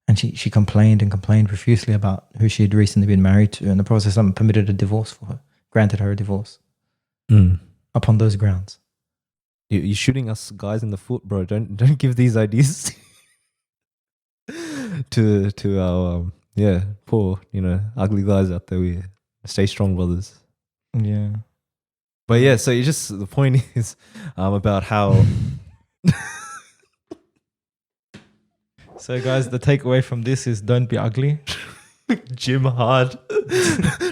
And she complained and complained profusely about who she had recently been married to. And the Prophet ﷺ permitted a divorce for her, granted her a divorce upon those grounds. You're shooting us guys in the foot, bro. Don't give these ideas to our... poor, ugly guys out there. We stay strong, brothers. Yeah. But yeah, so the point is about how... So guys, the takeaway from this is don't be ugly. Gym hard.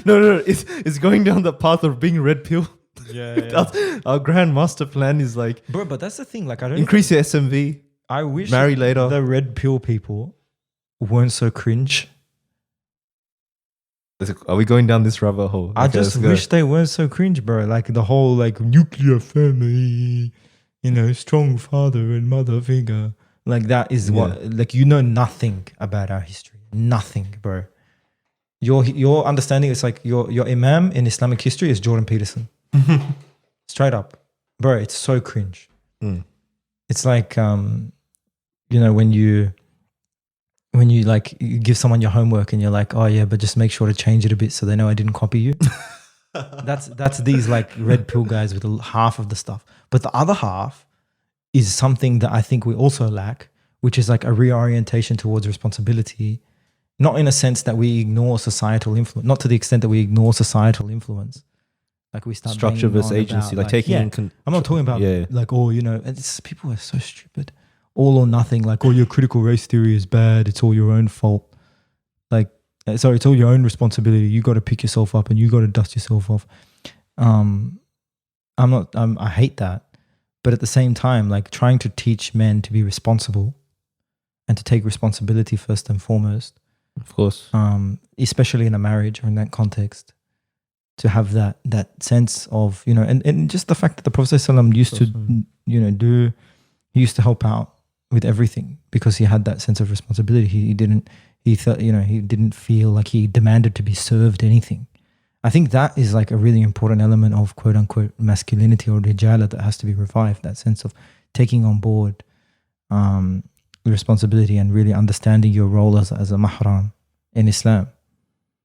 No, it's going down the path of being red pill. Yeah. Our grand master plan is like... Bro, but that's the thing. Like, I don't... Increase your SMV. I wish... Marry later. The red pill people weren't so cringe. Are we going down this rabbit hole? I just wish they weren't so cringe, bro. Like the whole nuclear family, strong father and mother figure. Like that is what nothing about our history. Nothing, bro. Your understanding is like your imam in Islamic history is Jordan Peterson. Straight up. Bro, it's so cringe. It's like when you like you give someone your homework and you're like, oh yeah, but just make sure to change it a bit so they know I didn't copy you. That's these like red pill guys with half of the stuff. But the other half is something that I think we also lack, which is like a reorientation towards responsibility, not in a sense that we ignore societal influence, not to the extent that we ignore societal influence. Like we start structure versus agency, like taking in I'm not talking about people are so stupid. All or nothing, like, your critical race theory is bad. It's all your own fault. Like, sorry, it's all your own responsibility. You got to pick yourself up and you got to dust yourself off. I hate that. But at the same time, like trying to teach men to be responsible and to take responsibility first and foremost. Of course. Especially in a marriage or in that context, to have that sense of, and just the fact that the Prophet ﷺ used to, he used to help out with everything because he had that sense of responsibility. He didn't feel like he demanded to be served anything. I think that is like a really important element of quote unquote masculinity or rijala that has to be revived, that sense of taking on board the responsibility and really understanding your role as a mahram in Islam.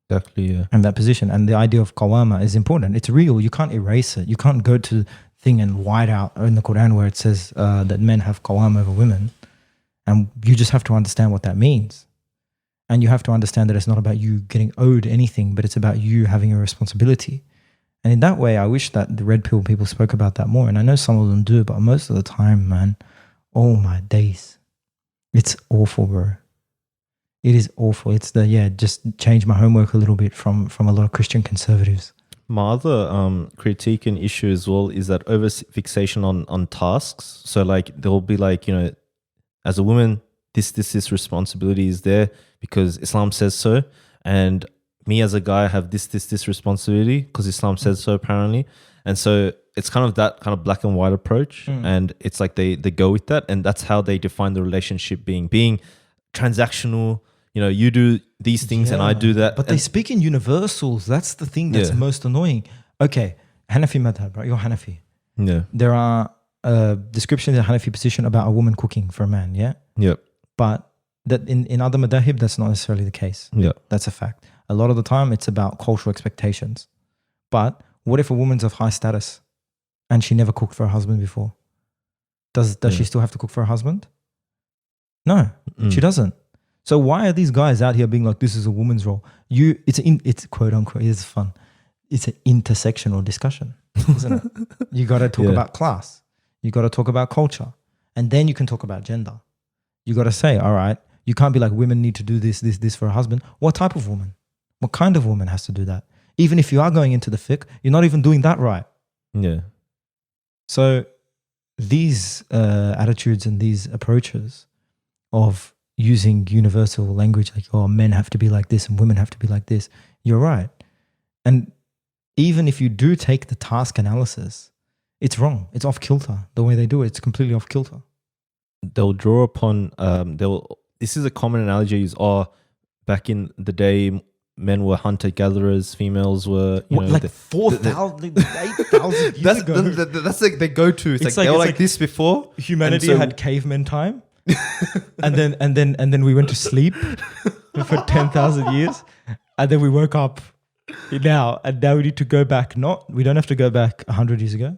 Definitely, yeah. And that position. And the idea of qawama is important. It's real. You can't erase it. You can't go to thing and white out in the Quran where it says that men have qawama over women. And you just have to understand what that means. And you have to understand that it's not about you getting owed anything, but it's about you having a responsibility. And in that way, I wish that the red pill people spoke about that more. And I know some of them do, but most of the time, man, oh my days. It's awful, bro. It is awful. It's just change my homework a little bit from a lot of Christian conservatives. My other critique and issue as well is that over fixation on tasks. So like there'll be like, as a woman, this responsibility is there because Islam says so. And me as a guy have this responsibility because Islam says so apparently. And so it's kind of that kind of black and white approach. And it's like they go with that. And that's how they define the relationship being transactional. You do these things and I do that. But they speak in universals. That's the thing that's most annoying. Okay, Hanafi madhab, right? You're Hanafi. Yeah. There are descriptions in the Hanafi position about a woman cooking for a man, yeah? Yep. But that in other madahib, that's not necessarily the case. Yeah. That's a fact. A lot of the time, it's about cultural expectations. But what if a woman's of high status and she never cooked for her husband before? Does she still have to cook for her husband? No, she doesn't. So why are these guys out here being like, this is a woman's role? It's quote unquote, it's fun. It's an intersectional discussion, isn't it? You got to talk about class. You got to talk about culture. And then you can talk about gender. You got to say, all right, you can't be like, women need to do this for a husband. What type of woman? What kind of woman has to do that? Even if you are going into the fiqh, you're not even doing that right. Yeah. So these attitudes and these approaches of using universal language, like, oh, men have to be like this and women have to be like this, you're right. And even if you do take the task analysis, it's wrong. It's off kilter. The way they do it, it's completely off kilter. They'll draw upon, this is a common analogy used, back in the day, men were hunter-gatherers, females were, 4,000, 8,000 years ago. That's like they go to. It's like they were like this before. Humanity had caveman time. and then we went to sleep for 10,000 years. And then we woke up now we need to go back. We don't have to go back 100 years ago.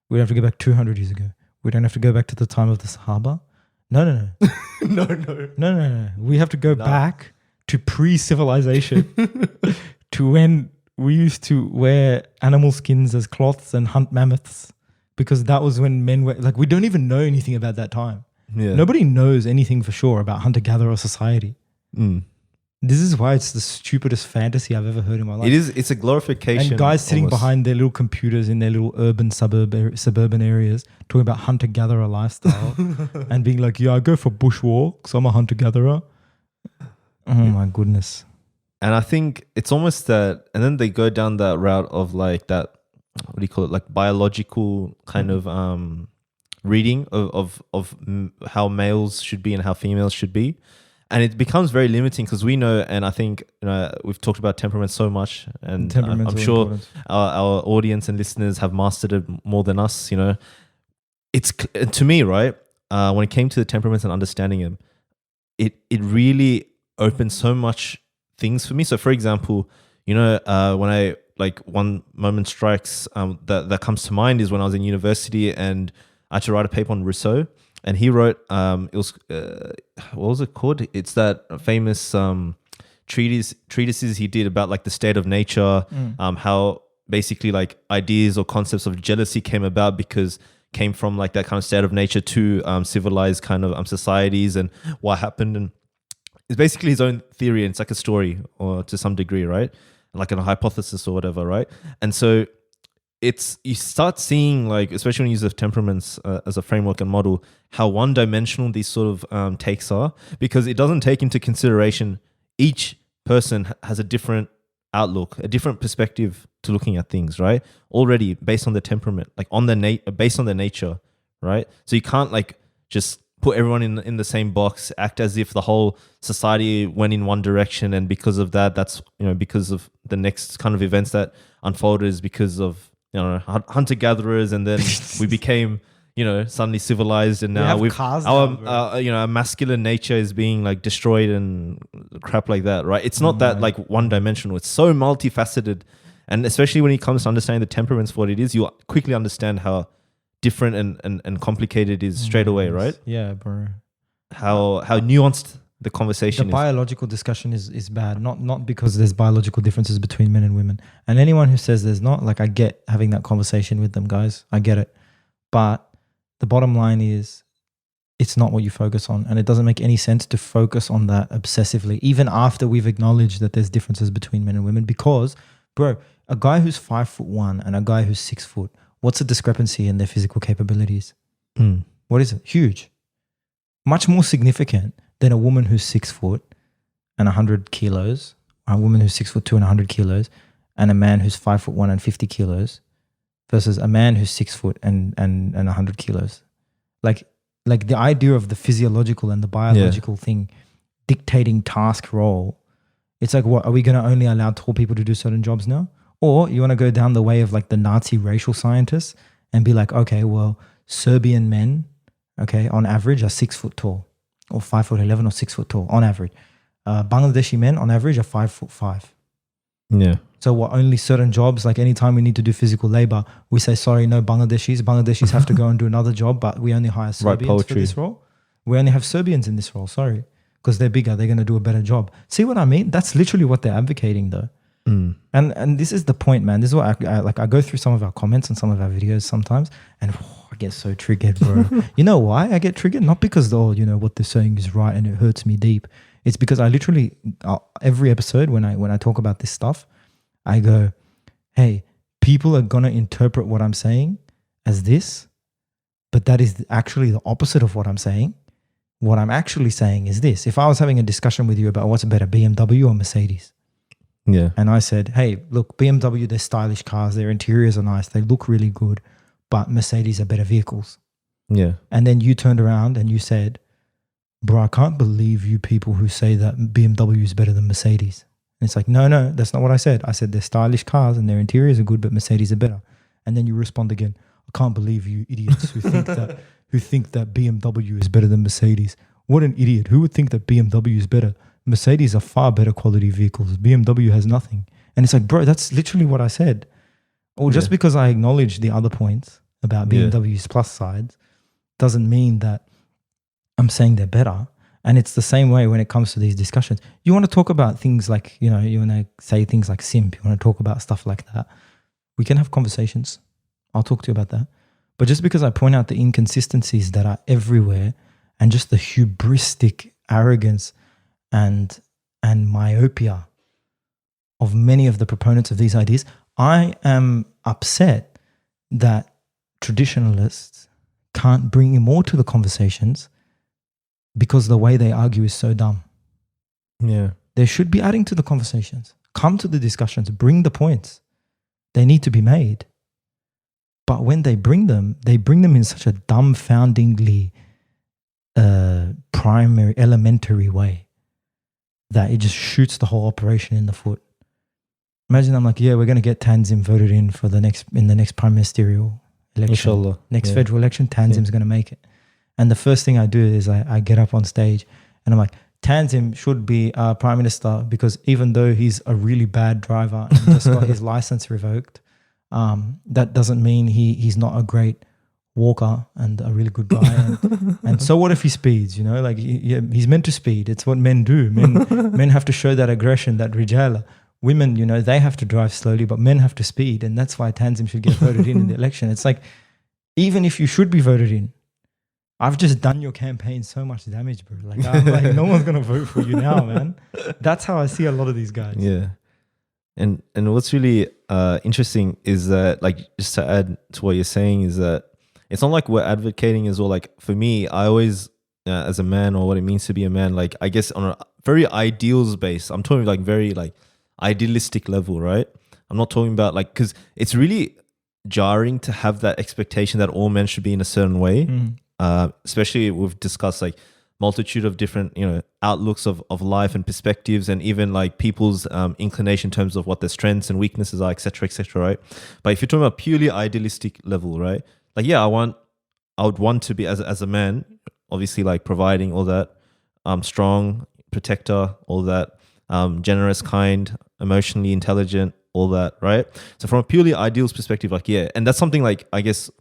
We don't have to go back 200 years ago. We don't have to go back to the time of the Sahaba. No. No. We have to go back to pre-civilization to when we used to wear animal skins as cloths and hunt mammoths, because that was when men were like, we don't even know anything about that time. Yeah. Nobody knows anything for sure about hunter-gatherer society. This is why it's the stupidest fantasy I've ever heard in my life. It's a glorification. And guys sitting behind their little computers in their little urban suburban areas talking about hunter-gatherer lifestyle and being like, yeah, I go for bushwalks. I'm a hunter-gatherer. Oh my goodness. And I think it's almost that, and then they go down that route of like that, what do you call it? Like biological kind of reading of how males should be and how females should be. And it becomes very limiting because we know, and I think we've talked about temperament so much, and I'm sure our audience and listeners have mastered it more than us. It's to me, right? When it came to the temperaments and understanding them, it really opened so much things for me. So, for example, when I one moment strikes that comes to mind is when I was in university and I had to write a paper on Rousseau. And he wrote, it was, what was it called? It's that famous treatises he did about like the state of nature, how basically like ideas or concepts of jealousy came from like that kind of state of nature to civilized kind of societies and what happened. And it's basically his own theory, and it's like a story or to some degree, right? Like a hypothesis or whatever, right? And so you start seeing, like, especially when you use the temperaments as a framework and model, how one-dimensional these sort of takes are, because it doesn't take into consideration each person has a different outlook, a different perspective to looking at things, right? Already based on the temperament, like based on the nature, right? So you can't like just put everyone in the same box, act as if the whole society went in one direction, and because of that, that's because of the next kind of events that unfolded is because of hunter-gatherers, and then we became, suddenly civilized, and now our masculine nature is being like destroyed and crap like that, right? It's not that like one-dimensional. It's so multifaceted, and especially when it comes to understanding the temperaments for what it is, you quickly understand how different and complicated it is straight away, right? Yeah, bro. How nuanced the conversation is. Biological discussion is bad, not because there's biological differences between men and women. And anyone who says there's not, like, I get having that conversation with them, guys. I get it. But the bottom line is it's not what you focus on. And it doesn't make any sense to focus on that obsessively, even after we've acknowledged that there's differences between men and women. Because, bro, a guy who's 5'1" and a guy who's 6 foot, what's the discrepancy in their physical capabilities? What is it? Huge. Much more significant than a woman who's 6 foot and 100 kilos, a woman who's 6'2" and 100 kilos, and a man who's 5'1" and 50 kilos, versus a man who's 6 foot and 100 kilos. Like the idea of the physiological and the biological thing dictating task role. It's like, what, are we going to only allow tall people to do certain jobs now? Or you want to go down the way of like the Nazi racial scientists and be like, okay, well, Serbian men, okay, on average are 6 foot tall. or 5'11" or 6 foot tall on average. Bangladeshi men on average are 5'5". Yeah. So what, only certain jobs, like anytime we need to do physical labor, we say, sorry, no Bangladeshis. Bangladeshis have to go and do another job, but we only hire Serbians for this role. We only have Serbians in this role, sorry, because they're bigger. They're going to do a better job. See what I mean? That's literally what they're advocating though. And this is the point, man. This is what I go through some of our comments on some of our videos sometimes, and I get so triggered, bro. You know why I get triggered? Not because, what they're saying is right and it hurts me deep. It's because I literally, every episode when I talk about this stuff, I go, hey, people are going to interpret what I'm saying as this, but that is actually the opposite of what I'm saying. What I'm actually saying is this. If I was having a discussion with you about what's better, BMW or Mercedes, yeah, and I said, hey, look, BMW, they're stylish cars, their interiors are nice, they look really good, but Mercedes are better vehicles. yeah, And then you turned around and you said, bro, I can't believe you people who say that BMW is better than Mercedes. And it's like, no, that's not what I said. I said they're stylish cars and their interiors are good, but Mercedes are better. And then you respond again, I can't believe you idiots who think that BMW is better than Mercedes. What an idiot. Who would think that BMW is better? Mercedes are far better quality vehicles. BMW has nothing. And it's like, bro, that's literally what I said. Or just because I acknowledge the other points about BMW's plus sides doesn't mean that I'm saying they're better. And it's the same way when it comes to these discussions. You want to talk about things like, you want to say things like simp. You want to talk about stuff like that. We can have conversations. I'll talk to you about that. But just because I point out the inconsistencies that are everywhere and just the hubristic arrogance and myopia of many of the proponents of these ideas, I am upset that traditionalists can't bring more to the conversations because the way they argue is so dumb. yeah, They should be adding to the conversations. Come to the discussions, bring the points. They need to be made. But when they bring them in such a dumbfoundingly elementary way that it just shoots the whole operation in the foot. Imagine I'm like, yeah, we're going to get Tanzim voted in for in the next prime ministerial election. Inshallah. Next federal election, Tanzim's going to make it. And the first thing I do is I get up on stage and I'm like, Tanzim should be our prime minister because even though he's a really bad driver and just got his license revoked, that doesn't mean he's not a great walker and a really good guy. And so what if he speeds? Like he's meant to speed. It's what men do. Men have to show that aggression, that rijala. Women, they have to drive slowly, but men have to speed. And that's why Tanzim should get voted in the election. It's like, even if you should be voted in, I've just done your campaign so much damage, bro. Like, I'm like, no one's going to vote for you now, man. That's how I see a lot of these guys. Yeah. And what's really interesting is that, like, just to add to what you're saying, is that it's not like we're advocating as well. Like, for me, I always, as a man, or what it means to be a man, like, I guess on a very ideals based, I'm talking like very like idealistic level, right? I'm not talking about like, because it's really jarring to have that expectation that all men should be in a certain way. Especially we've discussed like multitude of different, outlooks of life and perspectives, and even like people's inclination in terms of what their strengths and weaknesses are, etc., right? But if you're talking about purely idealistic level, right? Like, yeah, I would want to be as a man, obviously, like providing all that, strong, protector, all that, generous, kind, emotionally intelligent, all that, right? So from a purely ideals perspective, like, yeah, and that's something like, I guess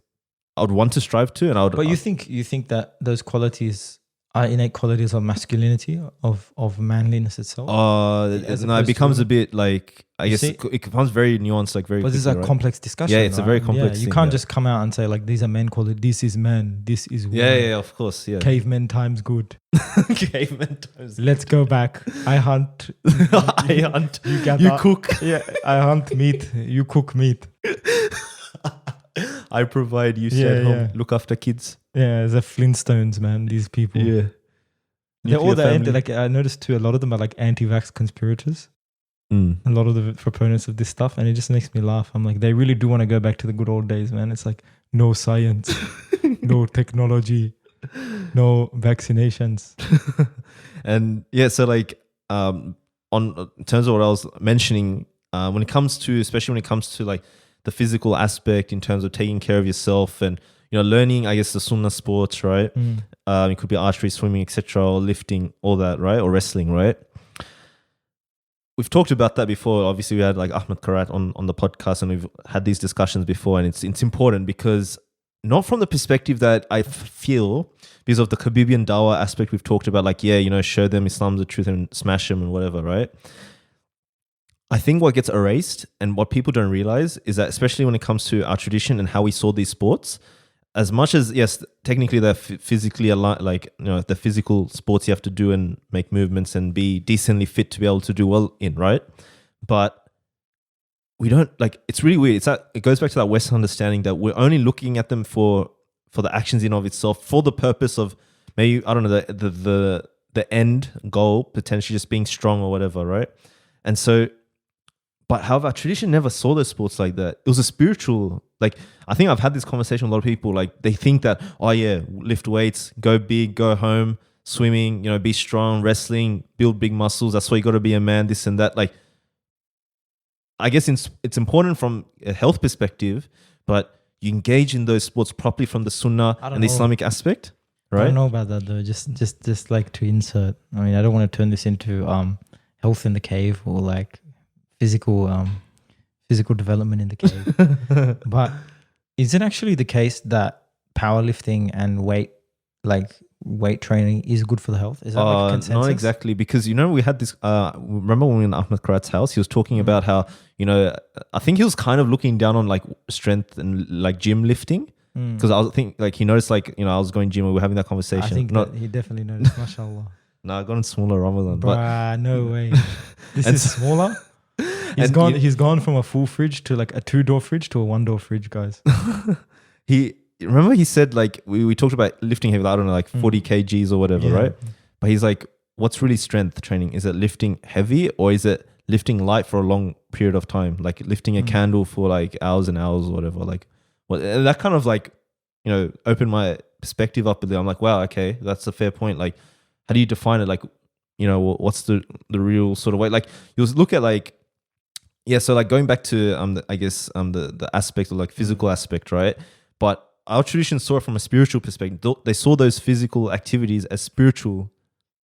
I would want to strive to, and I would. But you think that those qualities are innate qualities of masculinity, of manliness itself? No, it becomes a bit like, I guess it becomes very nuanced, like very. But this is a complex discussion. Yeah, it's a very complex thing. You can't just come out and say like, these are men qualities. This is man. This is woman. Yeah, of course, yeah. Cavemen times good. Cavemen times. Let's go back. I hunt. I hunt. You cook. Yeah, I hunt meat. You cook meat. I provide, you stay at home, look after kids. Yeah, the Flintstones, man, these people. Yeah. They're all like, I noticed too, a lot of them are like anti-vax conspirators. A lot of the proponents of this stuff, and it just makes me laugh. I'm like, they really do want to go back to the good old days, man. It's like, no science, no technology, no vaccinations. And yeah, so like, in terms of what I was mentioning, especially when it comes to like the physical aspect in terms of taking care of yourself and, learning, I guess, the sunnah sports, right? It could be archery, swimming, etc., or lifting, all that, right? Or wrestling, right? We've talked about that before. Obviously, we had like Ahmed Karat on the podcast, and we've had these discussions before, and it's important because not from the perspective that I feel because of the Khabibian dawah aspect we've talked about, like, show them Islam's the truth and smash them and whatever, right? I think what gets erased and what people don't realize is that, especially when it comes to our tradition and how we saw these sports, as much as, yes, technically they're physically aligned, like, the physical sports you have to do and make movements and be decently fit to be able to do well in, right? But we don't, like, it's really weird. It goes back to that Western understanding that we're only looking at them for the actions in of itself, for the purpose of maybe, I don't know, the end goal, potentially just being strong or whatever, right? And so, but however, our tradition never saw those sports like that. It was a spiritual, like, I think I've had this conversation with a lot of people, like, they think that, lift weights, go big, go home, swimming, be strong, wrestling, build big muscles. That's why you got to be a man, this and that. Like, I guess it's important from a health perspective, but you engage in those sports properly from the sunnah and the Islamic aspect, right? I don't know about that though. Just like to insert. I mean, I don't want to turn this into health in the cave or like physical development in the cave. But is it actually the case that powerlifting and weight training is good for the health? Is that like a consensus? Not exactly, because we had this. Remember when we were in Ahmed Karat's house, he was talking about how I think he was kind of looking down on like strength and like gym lifting, because I was think like he noticed like I was going gym and we were having that conversation. I think that he definitely noticed. Mashallah. No, I got in smaller Ramadan, but no way. This is smaller. He's gone from a full fridge to like a 2-door fridge to a 1-door fridge, guys. Remember he said like we talked about lifting heavy, I don't know, like 40 kgs or whatever, right? But he's like, what's really strength training? Is it lifting heavy or is it lifting light for a long period of time? Like lifting a candle for like hours and hours or whatever. Like that kind of like, opened my perspective up a bit. I'm like, wow, okay, that's a fair point. Like, how do you define it? Like, what's the real sort of way? Like you look at like, so like going back to the aspect of like physical aspect, right? But our tradition saw it from a spiritual perspective. They saw those physical activities as spiritual,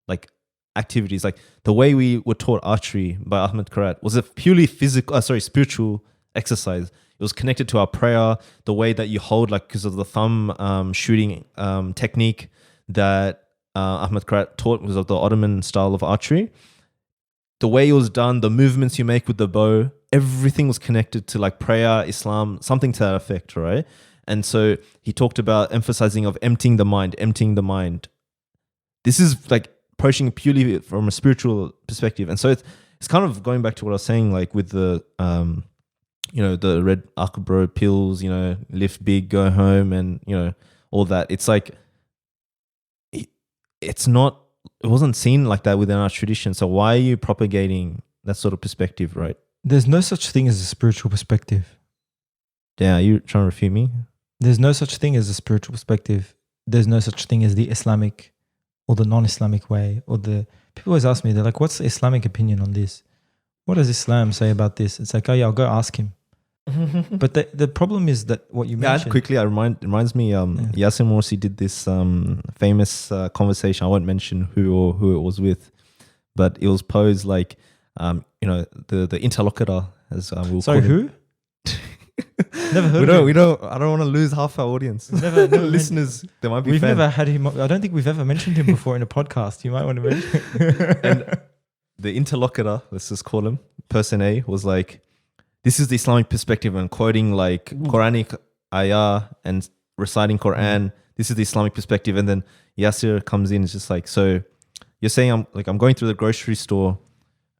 like activities. Like the way we were taught archery by Ahmed Karat was a purely spiritual exercise. It was connected to our prayer, the way that you hold, like because of the thumb shooting technique that Ahmed Karat taught because of the Ottoman style of archery. The way it was done, the movements you make with the bow, everything was connected to like prayer, Islam, something to that effect, right? And so he talked about emphasizing of emptying the mind. This is like approaching purely from a spiritual perspective. And so it's kind of going back to what I was saying, like with the, the red Akbro pills, lift big, go home and, all that. It's like, it wasn't seen like that within our tradition. So why are you propagating that sort of perspective, right? There's no such thing as a spiritual perspective. Yeah, are you trying to refute me? There's no such thing as a spiritual perspective. There's no such thing as the Islamic or the non-Islamic way. People always ask me, they're like, what's the Islamic opinion on this? What does Islam say about this? It's like, I'll go ask him. But the problem is that what you mentioned. Quickly, reminds me, Yasin Morsi did this famous conversation. I won't mention who it was with, but it was posed like, the interlocutor, as we'll Sorry, call him. who? Never heard of him. I don't want to lose half our audience. Never Listeners, there might be We've fans. never had him. I don't think we've ever mentioned him before in a podcast. You might want to mention. And the interlocutor, let's just call him, person A, was like, this is the Islamic perspective, and quoting like Quranic ayah and reciting Quran. This is the Islamic perspective. And then Yasir comes in, it's just like, so you're saying I'm going through the grocery store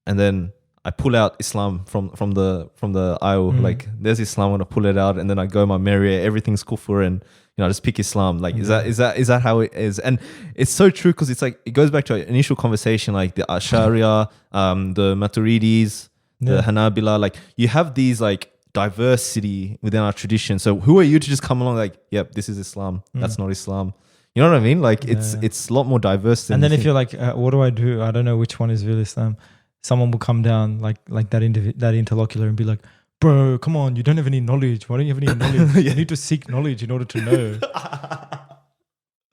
and then I pull out Islam from the aisle. Like there's Islam, I'm gonna pull it out, and then I go my merrier, everything's kufr, and I just pick Islam. Like is that how it is? And it's so true, because it's like it goes back to our initial conversation, like the Ash'ariya, the Maturidis, the Hanabila. Like you have these like diversity within our tradition. So who are you to just come along like, yep, this is Islam, that's not Islam. You know what I mean? Like it's a lot more diverse. And then if you're like, what do? I don't know which one is real Islam. Someone will come down like that interlocutor and be like, bro, come on, you don't have any knowledge. Why don't you have any knowledge? You need to seek knowledge in order to know.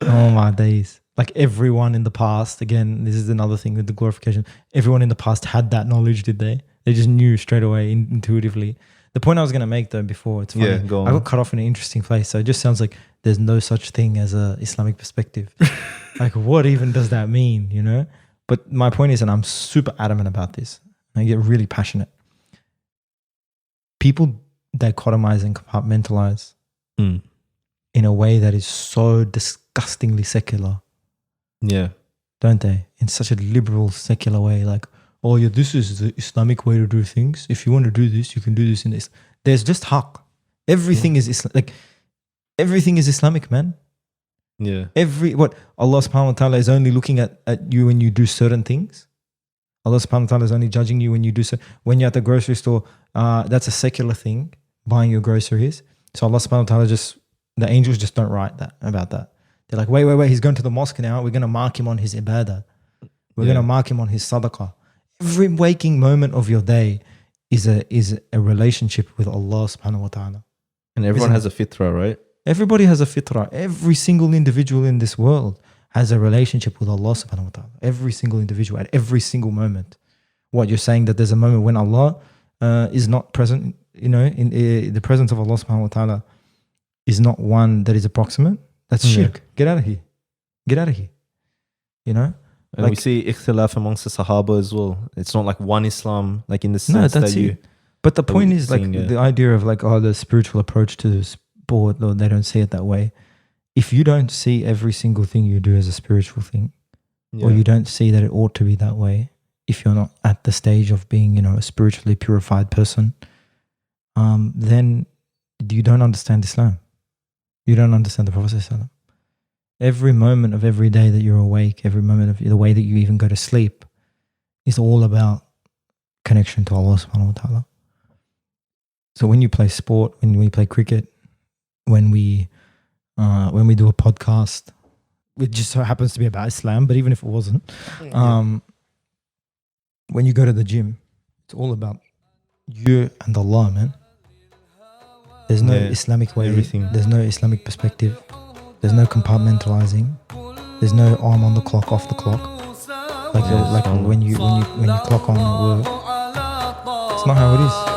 Oh my days. Like everyone in the past, again, this is another thing with the glorification. Everyone in the past had that knowledge, did they? They just knew straight away, intuitively. The point I was going to make though before, it's funny. Yeah, go on. I got cut off in an interesting place. So it just sounds like there's no such thing as a Islamic perspective. Like what even does that mean, you know? But my point is, and I'm super adamant about this, I get really passionate. People dichotomize and compartmentalize in a way that is so disgustingly secular. Yeah. Don't they? In such a liberal, secular way, like, oh yeah, this is the Islamic way to do things. If you want to do this, you can do this in this. There's just haqq. Everything is like everything is Islamic, man. Yeah. What Allah subhanahu wa ta'ala is only looking at you when you do certain things. Allah subhanahu wa ta'ala is only judging you when you do so. When you're at the grocery store, that's a secular thing, buying your groceries. So Allah subhanahu wa ta'ala the angels just don't write that about that. They're like, wait, he's going to the mosque now. We're going to mark him on his ibadah. We're going to mark him on his sadaqah. Every waking moment of your day is a relationship with Allah subhanahu wa ta'ala. And everyone has a fitrah, right? Everybody has a fitrah. Every single individual in this world has a relationship with Allah subhanahu wa ta'ala. Every single individual at every single moment. What you're saying that there's a moment when Allah is not present, you know, in the presence of Allah subhanahu wa ta'ala is not one that is approximate. That's shirk. Get out of here. Get out of here. You know? And like, we see ikhtilaf amongst the Sahaba as well. It's not like one Islam, like in the sense that's that you... it. But the point is like the idea of like, the spiritual approach to the sport, or they don't see it that way. If you don't see every single thing you do as a spiritual thing, or you don't see that it ought to be that way, if you're not at the stage of being, you know, a spiritually purified person, then you don't understand Islam. You don't understand the Prophet ﷺ. Every moment of every day that you're awake, every moment of the way that you even go to sleep is all about connection to Allah subhanahu wa ta'ala. So when you play sport, when we play cricket, when we do a podcast, it just so happens to be about Islam, but even if it wasn't, when you go to the gym, it's all about you and Allah, man. There's no Islamic way. There's no Islamic perspective. There's no compartmentalizing. There's no I'm on the clock, off the clock. Like when you clock on at work. It's not how it is.